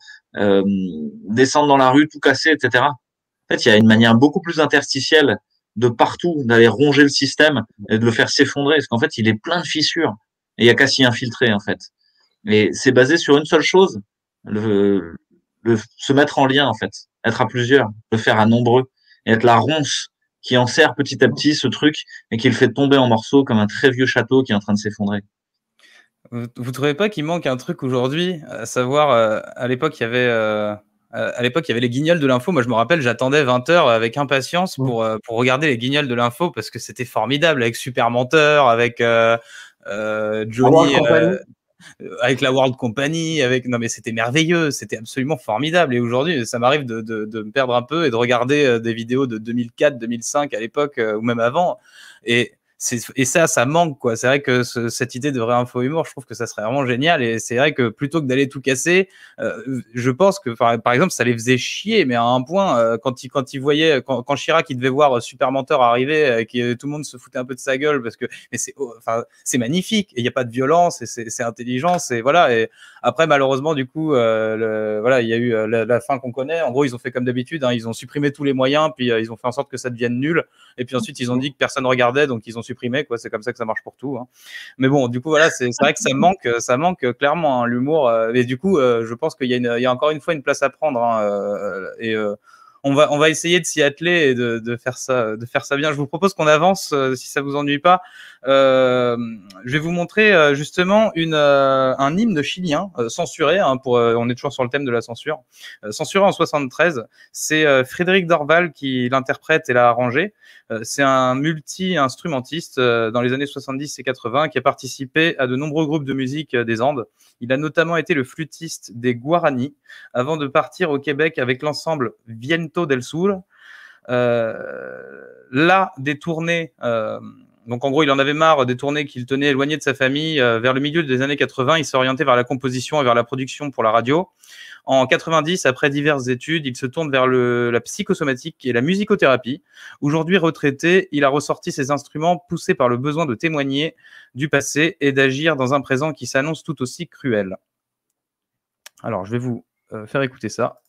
descendre dans la rue, tout casser, etc. En fait, il y a une manière beaucoup plus interstitielle de partout d'aller ronger le système et de le faire s'effondrer, parce qu'en fait, il est plein de fissures et il y a qu'à s'y infiltrer, en fait. Et c'est basé sur une seule chose, se mettre en lien, en fait, être à plusieurs, le faire à nombreux et être la ronce qui enserre petit à petit ce truc et qui le fait tomber en morceaux comme un très vieux château qui est en train de s'effondrer. Vous trouvez pas qu'il manque un truc aujourd'hui, à savoir, à l'époque, il y avait les Guignols de l'info. Moi, je me rappelle, j'attendais 20 heures avec impatience pour regarder les Guignols de l'info parce que c'était formidable avec Super Menteur, avec Johnny, avec la World Company, non mais c'était merveilleux, c'était absolument formidable. Et aujourd'hui, ça m'arrive de me perdre un peu et de regarder des vidéos de 2004, 2005 à l'époque ou même avant. Et ça manque, quoi. C'est vrai que cette idée de vrai info humour, je trouve que ça serait vraiment génial. Et c'est vrai que plutôt que d'aller tout casser, je pense que par exemple, ça les faisait chier, mais à un point, quand ils voyaient, quand Chirac il devait voir Super Menteur arriver, et tout le monde se foutait un peu de sa gueule parce que, mais c'est magnifique. Et il n'y a pas de violence, et c'est intelligent. Et voilà. Et après, malheureusement, du coup, voilà, il y a eu la fin qu'on connaît. En gros, ils ont fait comme d'habitude, hein, ils ont supprimé tous les moyens, puis ils ont fait en sorte que ça devienne nul. Et puis ensuite, ils ont dit que personne regardait, donc ils ont supprimé, quoi. C'est comme ça que ça marche pour tout, hein. Mais bon, du coup, voilà, c'est vrai que ça manque clairement, hein, l'humour. Et du coup, je pense qu'il y a encore une fois une place à prendre, hein, et on va essayer de s'y atteler et de faire ça bien. Je vous propose qu'on avance, si ça vous ennuie pas. Je vais vous montrer justement un hymne chilien censuré, hein, on est toujours sur le thème de la censure, censuré en 73. C'est Frédéric Dorval qui l'interprète et l'a arrangé. C'est un multi-instrumentiste dans les années 70 et 80 qui a participé à de nombreux groupes de musique des Andes. Il a notamment été le flûtiste des Guarani avant de partir au Québec avec l'ensemble Viento del Sur. Là, des tournées... donc en gros, il en avait marre des tournées qu'il tenait éloignées de sa famille. Vers le milieu des années 80, il s'est orienté vers la composition et vers la production pour la radio. En 90, après diverses études, il se tourne vers la psychosomatique et la musicothérapie. Aujourd'hui retraité, il a ressorti ses instruments poussés par le besoin de témoigner du passé et d'agir dans un présent qui s'annonce tout aussi cruel. Alors, je vais vous faire écouter ça.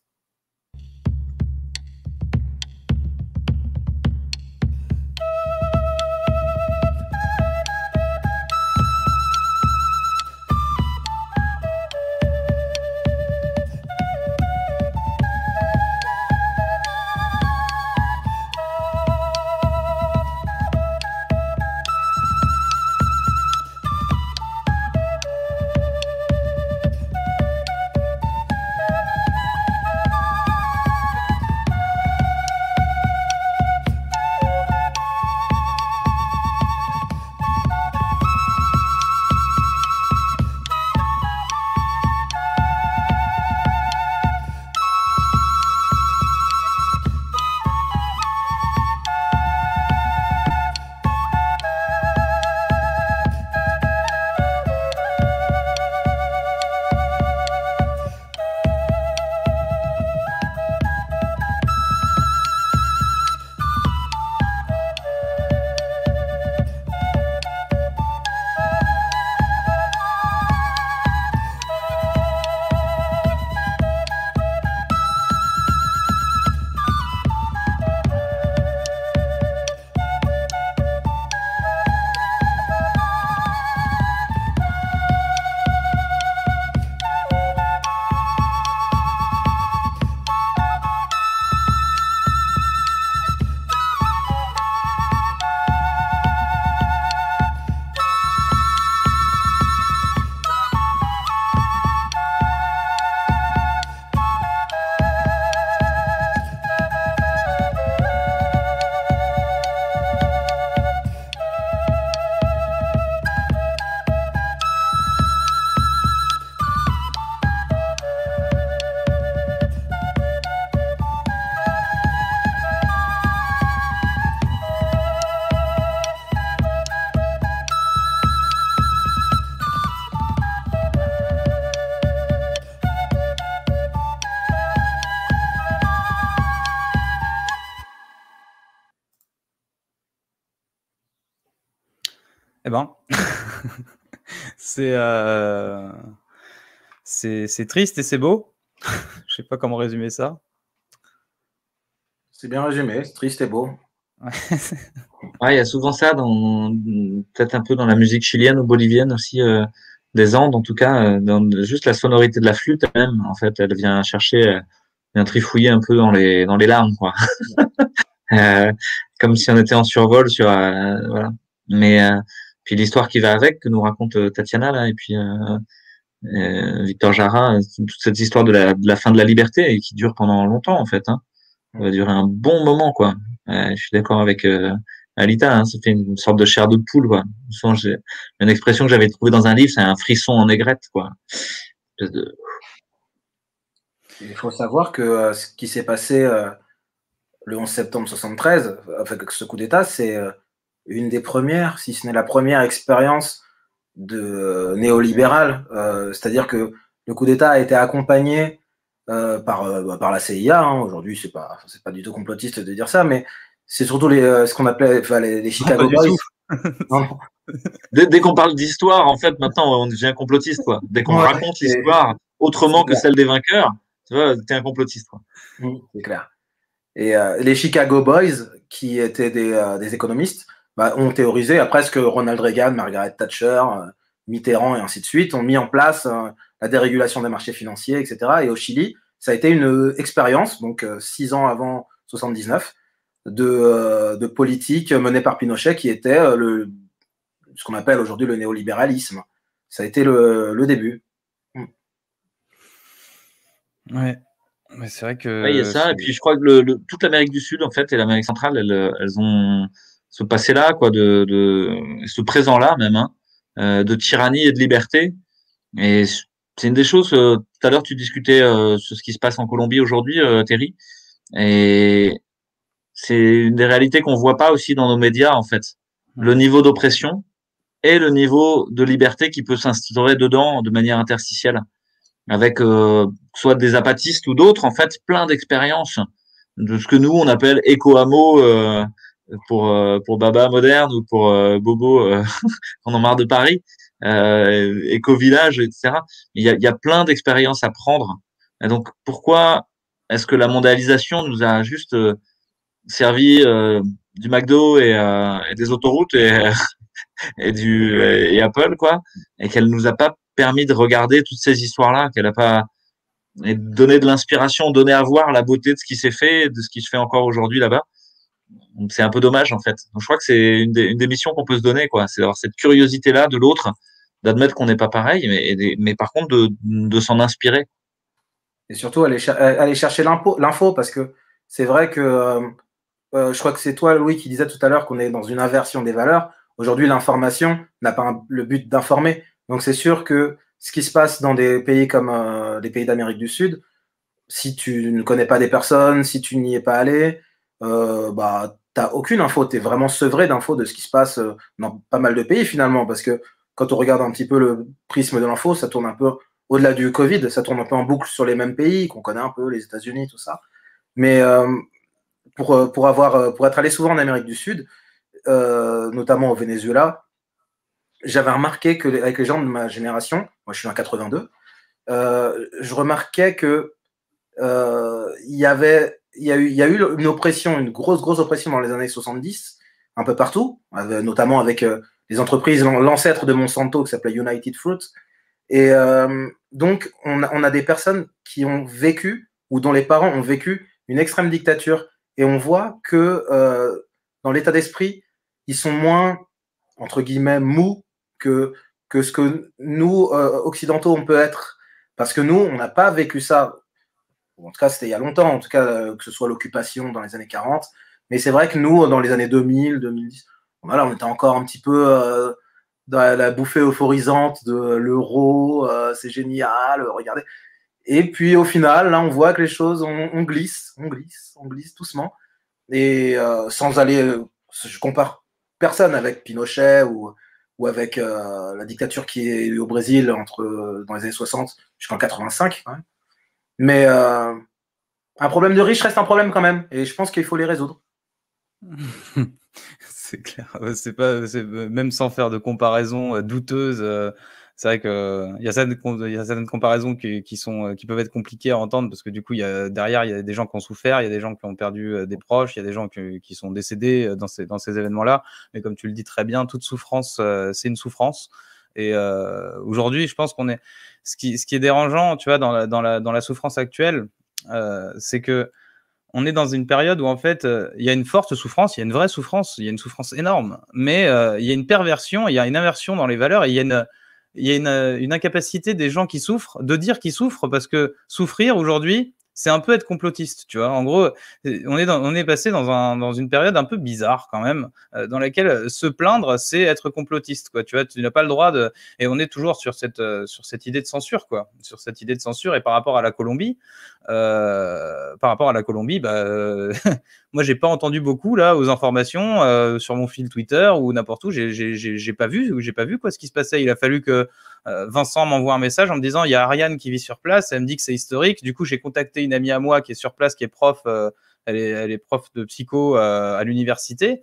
Eh ben, c'est triste et c'est beau. Je sais pas comment résumer ça. C'est bien résumé, c'est triste et beau. Ouais, il y a souvent ça peut-être un peu dans la musique chilienne ou bolivienne aussi, des Andes en tout cas, juste la sonorité de la flûte même, en fait, elle vient vient trifouiller un peu dans les larmes, quoi. Euh, Comme si on était en survol sur, voilà. Mais puis l'histoire qui va avec, que nous raconte Tatiana là, et puis Victor Jara, toute cette histoire de la fin de la liberté et qui dure pendant longtemps en fait, hein. Ça va durer un bon moment, quoi. Je suis d'accord avec Alita, hein, ça fait une sorte de chair de poule, quoi. Souvent, j'ai une expression que j'avais trouvée dans un livre, c'est un frisson en aigrette, quoi. Il faut savoir que ce qui s'est passé le 11 septembre 73, avec ce coup d'État, c'est une des premières, si ce n'est la première expérience de néolibérale. C'est-à-dire que le coup d'État a été accompagné par la CIA. Hein. Aujourd'hui, c'est pas du tout complotiste de dire ça, mais c'est surtout ce qu'on appelait les Chicago Boys. Non. Dès qu'on parle d'histoire, en fait, maintenant, on devient complotiste, quoi. Dès qu'on raconte l'histoire autrement que celle des vainqueurs, tu vois, t'es un complotiste, quoi. C'est clair. Et les Chicago Boys, qui étaient des économistes, ont théorisé, après ce que Ronald Reagan, Margaret Thatcher, Mitterrand et ainsi de suite, ont mis en place la dérégulation des marchés financiers, etc. Et au Chili, ça a été une expérience, donc 6 ans avant 79, de politique menée par Pinochet, qui était ce qu'on appelle aujourd'hui le néolibéralisme. Ça a été le début. Ouais. Mais c'est vrai que. Ouais, il y a ça. Et puis, je crois que toute l'Amérique du Sud, en fait, et l'Amérique centrale, elles ont ce passé-là, quoi, ce présent-là, même, hein, de tyrannie et de liberté. Et c'est une des choses, tout à l'heure, tu discutais sur ce qui se passe en Colombie aujourd'hui, Terry. Et c'est une des réalités qu'on voit pas aussi dans nos médias, en fait. Le niveau d'oppression et le niveau de liberté qui peut s'instaurer dedans de manière interstitielle, avec soit des apathistes ou d'autres, en fait, plein d'expériences de ce que nous, on appelle éco-hameau pour Baba moderne ou pour Bobo on en marre de Paris, éco-village, etc. Il y a plein d'expériences à prendre. Et donc, pourquoi est-ce que la mondialisation nous a juste servi du McDo et des autoroutes et Apple, quoi, et qu'elle nous a pas permis de regarder toutes ces histoires-là, qu'elle a pas et donné de l'inspiration, donné à voir la beauté de ce qui s'est fait, de ce qui se fait encore aujourd'hui là-bas. Donc c'est un peu dommage en fait. Donc je crois que c'est une des missions qu'on peut se donner, quoi, c'est d'avoir cette curiosité-là de l'autre, d'admettre qu'on n'est pas pareil, mais par contre de s'en inspirer. Et surtout aller chercher l'info, parce que c'est vrai que je crois que c'est toi, Louis, qui disais tout à l'heure qu'on est dans une inversion des valeurs. Aujourd'hui, l'information n'a pas le but d'informer. Donc, c'est sûr que ce qui se passe dans des pays comme les pays d'Amérique du Sud, si tu ne connais pas des personnes, si tu n'y es pas allé, tu n'as aucune info. Tu es vraiment sevré d'infos de ce qui se passe dans pas mal de pays, finalement. Parce que quand on regarde un petit peu le prisme de l'info, ça tourne un peu au-delà du Covid, ça tourne un peu en boucle sur les mêmes pays qu'on connaît un peu, les États-Unis, tout ça. Mais pour être allé souvent en Amérique du Sud, notamment au Venezuela, j'avais remarqué que avec les gens de ma génération, moi je suis en 82, je remarquais que il y a eu une oppression, une grosse oppression dans les années 70, un peu partout, notamment avec les entreprises, l'ancêtre de Monsanto qui s'appelait United Fruit. Et donc, on a des personnes qui ont vécu, ou dont les parents ont vécu, une extrême dictature. Et on voit que dans l'état d'esprit, ils sont moins, entre guillemets, mous que ce que nous, occidentaux, on peut être. Parce que nous, on n'a pas vécu ça. En tout cas, c'était il y a longtemps, en tout cas, que ce soit l'occupation dans les années 40. Mais c'est vrai que nous, dans les années 2000, 2010, voilà, on était encore un petit peu dans la bouffée euphorisante de l'euro, c'est génial, regardez. Et puis au final, là, on voit que les choses, on glisse doucement. Et sans aller, je compare personne avec Pinochet ou avec la dictature qui est eu au Brésil dans les années 60 jusqu'en 85. Hein. Mais un problème de riche reste un problème quand même. Et je pense qu'il faut les résoudre. C'est clair. Même sans faire de comparaison douteuse, c'est vrai qu'il y a certaines comparaisons qui peuvent être compliquées à entendre parce que du coup, derrière, il y a des gens qui ont souffert, il y a des gens qui ont perdu des proches, il y a des gens qui sont décédés dans ces événements-là. Mais comme tu le dis très bien, toute souffrance, c'est une souffrance. Et aujourd'hui, je pense ce qui est dérangeant, tu vois, dans la souffrance actuelle, c'est que on est dans une période où en fait, il y a une forte souffrance, il y a une vraie souffrance, il y a une souffrance énorme, mais il y a une perversion, il y a une inversion dans les valeurs, et il y a une incapacité des gens qui souffrent de dire qu'ils souffrent, parce que souffrir aujourd'hui, c'est un peu être complotiste, tu vois. En gros, on est passé dans une période un peu bizarre quand même, dans laquelle se plaindre, c'est être complotiste, quoi. Tu vois, tu n'as pas le droit et on est toujours sur cette idée de censure, quoi, sur cette idée de censure. Et par rapport à la Colombie, moi, j'ai pas entendu beaucoup là aux informations sur mon fil Twitter ou n'importe où. J'ai pas vu quoi ce qui se passait. Il a fallu que Vincent m'envoie un message en me disant il y a Ariane qui vit sur place, elle me dit que c'est historique. Du coup, j'ai contacté une amie à moi qui est sur place, qui est prof, elle est prof de psycho à l'université.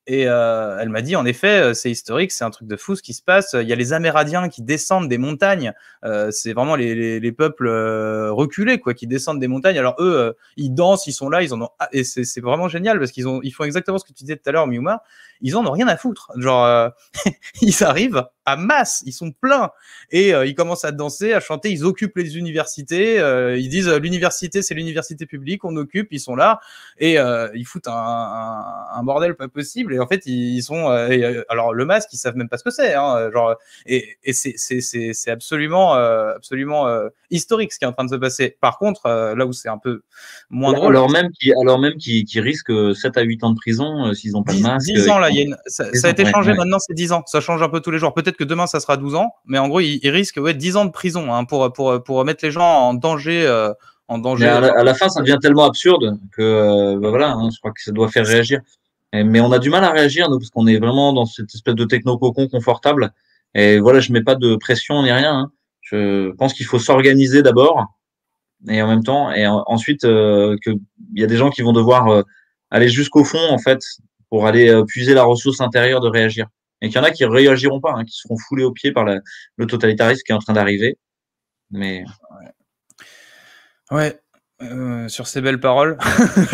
Et elle m'a dit, en effet, c'est historique, c'est un truc de fou ce qui se passe. Il y a les Amérindiens qui descendent des montagnes. C'est vraiment les peuples reculés, quoi, qui descendent des montagnes. Alors eux, ils dansent, ils sont là, et c'est vraiment génial parce ils font exactement ce que tu disais tout à l'heure, Miuma. Ils en ont rien à foutre. Genre, ils arrivent à masse, ils sont pleins et ils commencent à danser, à chanter. Ils occupent les universités. Ils disent l'université, c'est l'université publique, on occupe. Ils sont là et ils foutent un bordel pas possible. Et en fait, ils sont. Alors le masque, ils savent même pas ce que c'est. Hein, genre, et c'est absolument historique ce qui est en train de se passer. Par contre, là où c'est un peu moins drôle. Alors même qu'ils risquent 7 à 8 ans de prison s'ils n'ont pas de masque. 10 ans là, ça a été changé. Maintenant c'est 10 ans. Ça change un peu tous les jours. Peut-être que demain ça sera 12 ans, mais en gros ils risquent 10 ans de prison hein, pour mettre les gens en danger. Mais à la fin, ça devient tellement absurde que voilà, hein, je crois que ça doit faire réagir. Mais on a du mal à réagir, nous, parce qu'on est vraiment dans cette espèce de techno-cocon confortable. Et voilà, je mets pas de pression ni rien. Hein. Je pense qu'il faut s'organiser d'abord, et en même temps, et ensuite qu'il y a des gens qui vont devoir aller jusqu'au fond, en fait, pour aller puiser la ressource intérieure de réagir. Et qu'il y en a qui réagiront pas, hein, qui seront foulés aux pieds par le totalitarisme qui est en train d'arriver. Mais ouais. Sur ces belles paroles,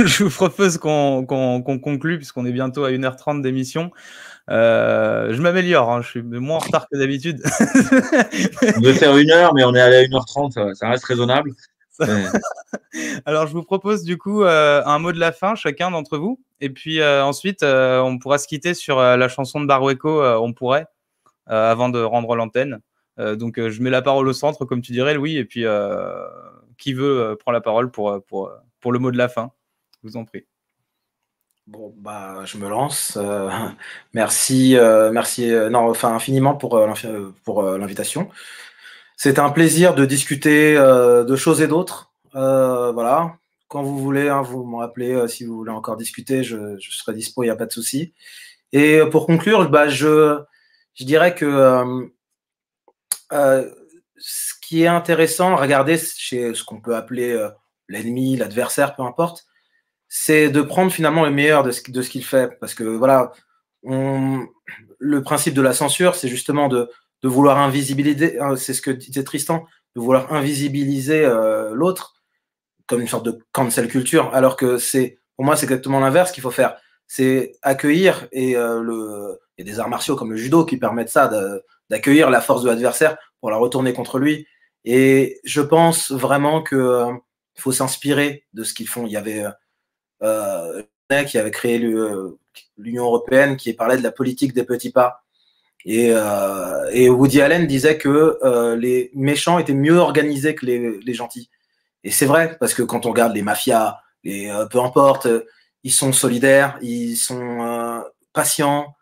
je vous propose qu'on conclue puisqu'on est bientôt à 1h30 d'émission. Je m'améliore, hein, je suis moins en retard que d'habitude. On devait faire 1 heure, mais on est allé à 1h30, ça reste raisonnable. Mais... Alors, je vous propose du coup un mot de la fin, chacun d'entre vous. Et puis ensuite, on pourra se quitter sur la chanson de Barueco, On pourrait, avant de rendre l'antenne. Donc, je mets la parole au centre, comme tu dirais, Louis, et puis... qui veut prend la parole pour le mot de la fin? Je vous en prie. Bon, bah, je me lance. Merci infiniment pour l'invitation. C'est un plaisir de discuter de choses et d'autres. Voilà. Quand vous voulez, hein, vous me rappelez si vous voulez encore discuter, je serai dispo, il n'y a pas de souci. Et pour conclure, bah, je dirais que ce qui est intéressant à regarder chez ce qu'on peut appeler l'ennemi, l'adversaire, peu importe, c'est de prendre finalement le meilleur de ce qu'il fait. Parce que voilà, le principe de la censure, c'est justement de vouloir invisibiliser, c'est ce que disait Tristan, de vouloir invisibiliser l'autre comme une sorte de cancel culture, alors que pour moi, c'est exactement l'inverse qu'il faut faire. C'est accueillir, et il y a des arts martiaux comme le judo qui permettent ça, d'accueillir la force de l'adversaire pour la retourner contre lui. Et je pense vraiment qu'il faut s'inspirer de ce qu'ils font. Il y avait qui avait créé l'Union européenne, qui parlait de la politique des petits pas. Et Woody Allen disait que les méchants étaient mieux organisés que les gentils. Et c'est vrai, parce que quand on regarde les mafias, peu importe, ils sont solidaires, ils sont patients,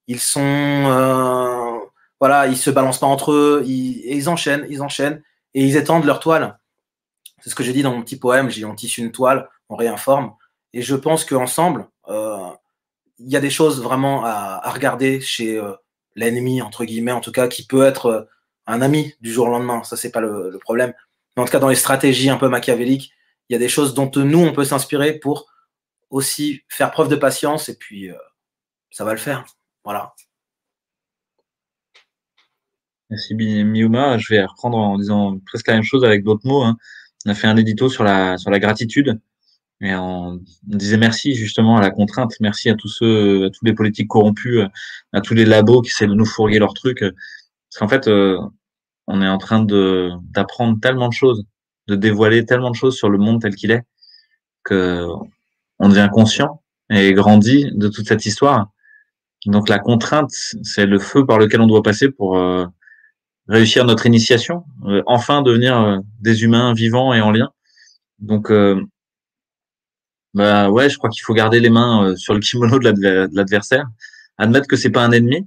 ils sont... voilà, ils se balancent pas entre eux, ils enchaînent, et ils étendent leur toile. C'est ce que j'ai dit dans mon petit poème, on tisse une toile, on réinforme. Et je pense qu'ensemble, il y a des choses vraiment à regarder chez l'ennemi, entre guillemets, en tout cas, qui peut être un ami du jour au lendemain. Ça, c'est pas le problème. Mais en tout cas, dans les stratégies un peu machiavéliques, il y a des choses dont nous, on peut s'inspirer pour aussi faire preuve de patience et puis ça va le faire. Voilà. Merci Miuma. Je vais reprendre en disant presque la même chose avec d'autres mots, hein. On a fait un édito sur la gratitude et on disait merci justement à la contrainte. Merci à tous les politiques corrompus, à tous les labos qui essaient de nous fourguer leurs trucs. Parce qu'en fait, on est en train d'apprendre tellement de choses, de dévoiler tellement de choses sur le monde tel qu'il est, que on devient conscient et grandit de toute cette histoire. Donc la contrainte, c'est le feu par lequel on doit passer pour réussir notre initiation, enfin devenir des humains vivants et en lien. Donc, bah ouais, je crois qu'il faut garder les mains sur le kimono de l'adversaire, admettre que c'est pas un ennemi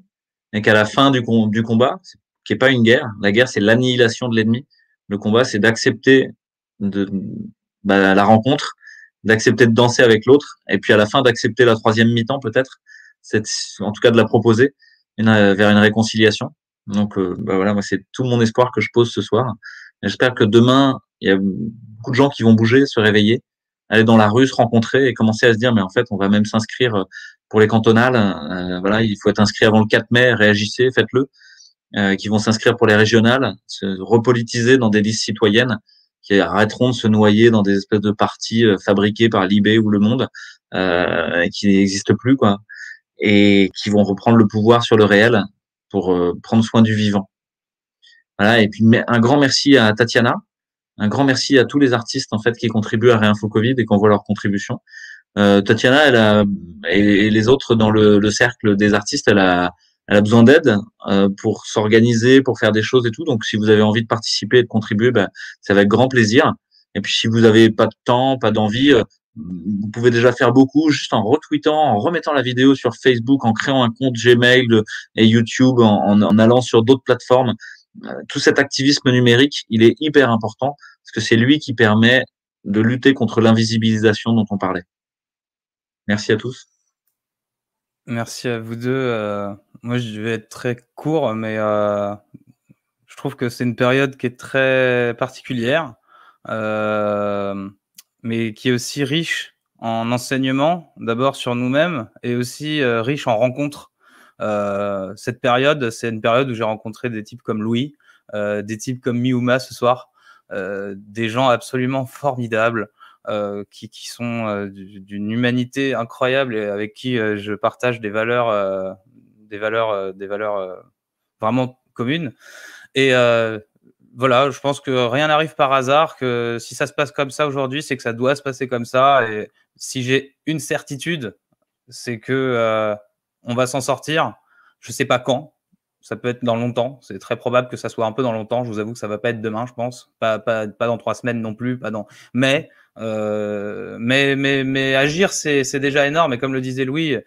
et qu'à la fin du combat, qui est pas une guerre. La guerre, c'est l'annihilation de l'ennemi. Le combat, c'est d'accepter la rencontre, d'accepter de danser avec l'autre, et puis à la fin d'accepter la troisième mi-temps peut-être, en tout cas de la proposer vers une réconciliation. Donc voilà, moi c'est tout mon espoir que je pose ce soir. J'espère que demain il y a beaucoup de gens qui vont bouger, se réveiller, aller dans la rue, se rencontrer et commencer à se dire mais en fait on va même s'inscrire pour les cantonales. Voilà, il faut être inscrit avant le 4 mai, réagissez, faites-le. Qui vont s'inscrire pour les régionales, se repolitiser dans des listes citoyennes, qui arrêteront de se noyer dans des espèces de partis fabriqués par Libé ou Le Monde, qui n'existent plus, quoi, et qui vont reprendre le pouvoir sur le réel pour prendre soin du vivant. Voilà, et puis un grand merci à Tatiana, un grand merci à tous les artistes en fait qui contribuent à Réinfo Covid et qui envoient leur contribution. Tatiana, et les autres dans le cercle des artistes, elle a besoin d'aide pour s'organiser, pour faire des choses et tout. Donc, si vous avez envie de participer et de contribuer, c'est avec grand plaisir. Et puis, si vous avez pas de temps, pas d'envie, vous pouvez déjà faire beaucoup juste en retweetant, en remettant la vidéo sur Facebook, en créant un compte Gmail et YouTube, en allant sur d'autres plateformes. Tout cet activisme numérique, il est hyper important parce que c'est lui qui permet de lutter contre l'invisibilisation dont on parlait. Merci à tous. Merci à vous deux. Moi, je vais être très court, mais je trouve que c'est une période qui est très particulière, mais qui est aussi riche en enseignements, d'abord sur nous-mêmes, et aussi riche en rencontres. Cette période, c'est une période où j'ai rencontré des types comme Louis, des types comme Miuma ce soir, des gens absolument formidables, qui sont d'une humanité incroyable et avec qui je partage des valeurs vraiment communes. Et voilà, je pense que rien n'arrive par hasard, que si ça se passe comme ça aujourd'hui, c'est que ça doit se passer comme ça. Et si j'ai une certitude, c'est que on va s'en sortir. Je sais pas quand. Ça peut être dans longtemps. C'est très probable que ça soit un peu dans longtemps. Je vous avoue que ça va pas être demain, je pense. Pas dans 3 semaines non plus. Mais agir, c'est déjà énorme. Et comme le disait Louis,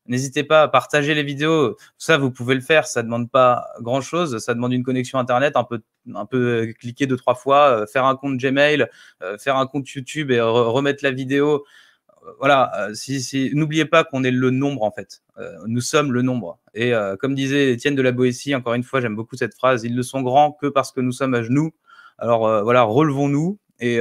n'hésitez pas à partager les vidéos. Ça, vous pouvez le faire. Ça demande pas grand chose. Ça demande une connexion Internet, un peu cliquer 2-3 fois, faire un compte Gmail, faire un compte YouTube et remettre la vidéo. Voilà, n'oubliez pas qu'on est le nombre en fait. Nous sommes le nombre. Et comme disait Étienne de la Boétie, encore une fois, j'aime beaucoup cette phrase, ils ne sont grands que parce que nous sommes à genoux. Alors voilà, relevons-nous et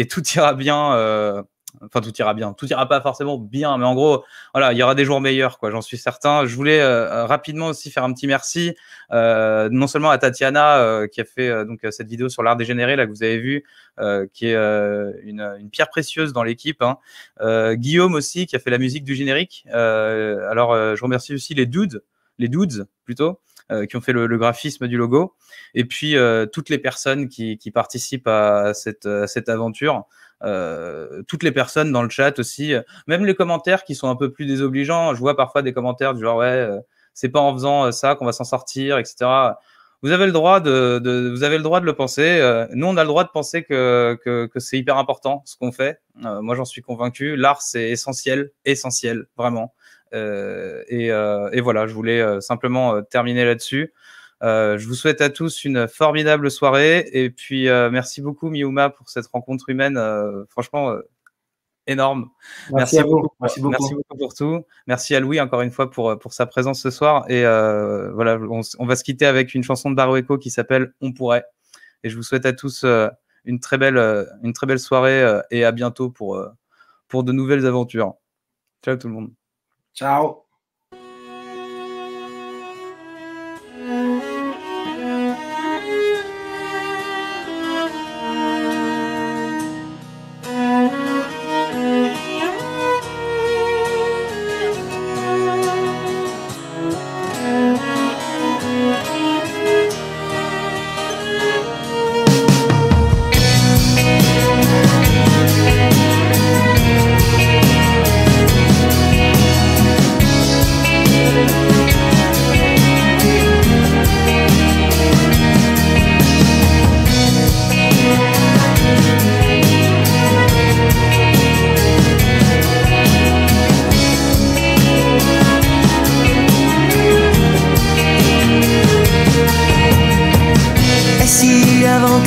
tout ira bien. Enfin, tout ira bien. Tout ira pas forcément bien, mais en gros, voilà, il y aura des jours meilleurs, quoi. J'en suis certain. Je voulais rapidement aussi faire un petit merci, non seulement à Tatiana qui a fait donc cette vidéo sur l'art dégénéré là que vous avez vu, qui est une pierre précieuse dans l'équipe. Hein. Guillaume aussi qui a fait la musique du générique. Alors, je remercie aussi les dudes plutôt. Qui ont fait le graphisme du logo, et puis toutes les personnes qui participent à cette aventure, toutes les personnes dans le chat aussi, même les commentaires qui sont un peu plus désobligeants. Je vois parfois des commentaires du genre ouais, c'est pas en faisant ça qu'on va s'en sortir, etc. Vous avez le droit vous avez le droit de le penser. Nous, on a le droit de penser que c'est hyper important ce qu'on fait. Moi, j'en suis convaincu. L'art, c'est essentiel, vraiment. Et voilà, je voulais simplement terminer là-dessus. Je vous souhaite à tous une formidable soirée. Et puis, merci beaucoup, Miuma, pour cette rencontre humaine. Franchement, énorme. Merci beaucoup. Merci beaucoup pour tout. Merci à Louis, encore une fois, pour sa présence ce soir. Et voilà, on va se quitter avec une chanson de Barueco qui s'appelle « On pourrait ». Et je vous souhaite à tous une très belle soirée et à bientôt pour de nouvelles aventures. Ciao tout le monde. Ciao.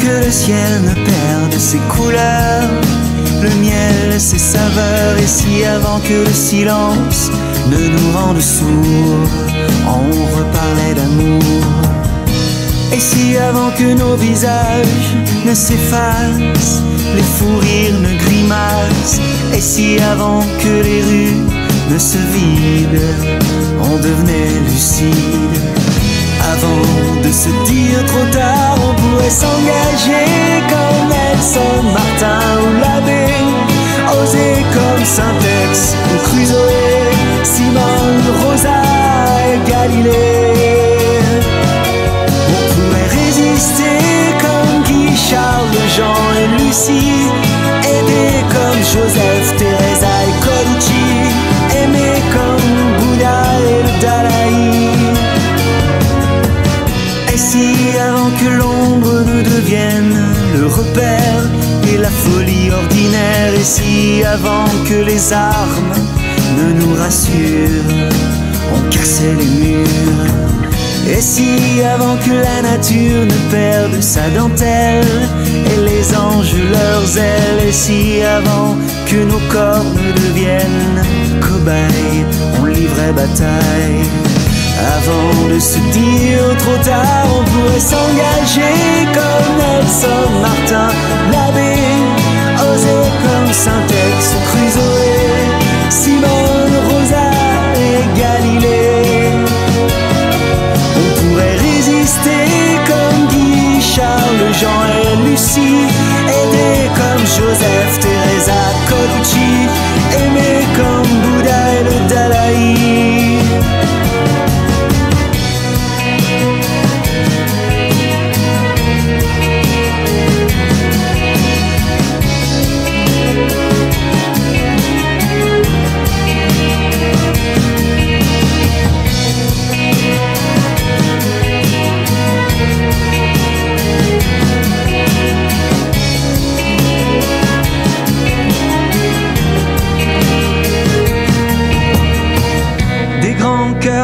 Que le ciel ne perde ses couleurs, le miel ses saveurs, et si avant que le silence ne nous rende sourds, on reparlait d'amour. Et si avant que nos visages ne s'effacent, les fous rires ne grimacent, et si avant que les rues ne se vident, on devenait lucide. Avant de se dire trop tard, on pourrait s'engager comme Nelson Martin ou l'abbé, oser comme Saint-Ex ou Crusoe, Simone, Rosa et Galilée. On pourrait résister comme Guy, Charles, Jean et Lucie, aider comme Joseph, Teresa et Colucci, aimer comme Bouddha et le Dalaï. Et si avant que l'ombre ne devienne le repère et la folie ordinaire, et si avant que les armes ne nous rassurent, on cassait les murs. Et si avant que la nature ne perde sa dentelle et les anges leurs ailes, et si avant que nos corps ne deviennent cobayes, on livrait bataille. Avant de se dire trop tard, on pourrait s'engager comme Nelson Martin, l'abbé, oser comme Saint-Ex ou Crusoe, Simone, Rosa et Galilée. On pourrait résister comme Guy, Charles, Jean et Lucie, aider comme Joseph, Teresa, Colucci, aimer comme Bouddha et le Dalaï.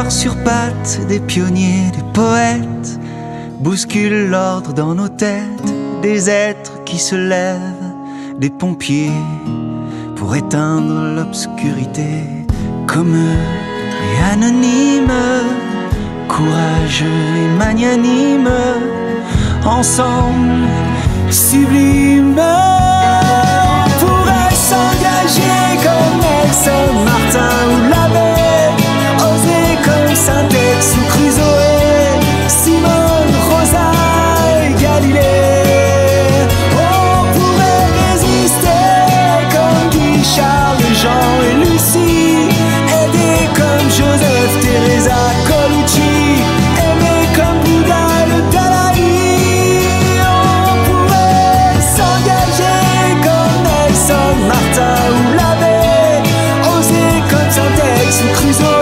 Sur pattes, des pionniers, des poètes bousculent l'ordre dans nos têtes, des êtres qui se lèvent, des pompiers pour éteindre l'obscurité, comme eux et anonymes, courageux et magnanimes, ensemble sublimes. On pourrait s'engager comme Nelson Martin ou l'abbé, oser comme Saint-Ex ou Crusoe, Simone, Rosa et Galilée. On pourrait résister comme Guy, Charles, Jean et Lucie, aider comme Joseph, Teresa, Colucci, aimer comme Bouddha et le Dalaï. On pourrait s'engager comme Nelson Martin ou l'abbé, oser comme Saint-Ex ou Crusoe,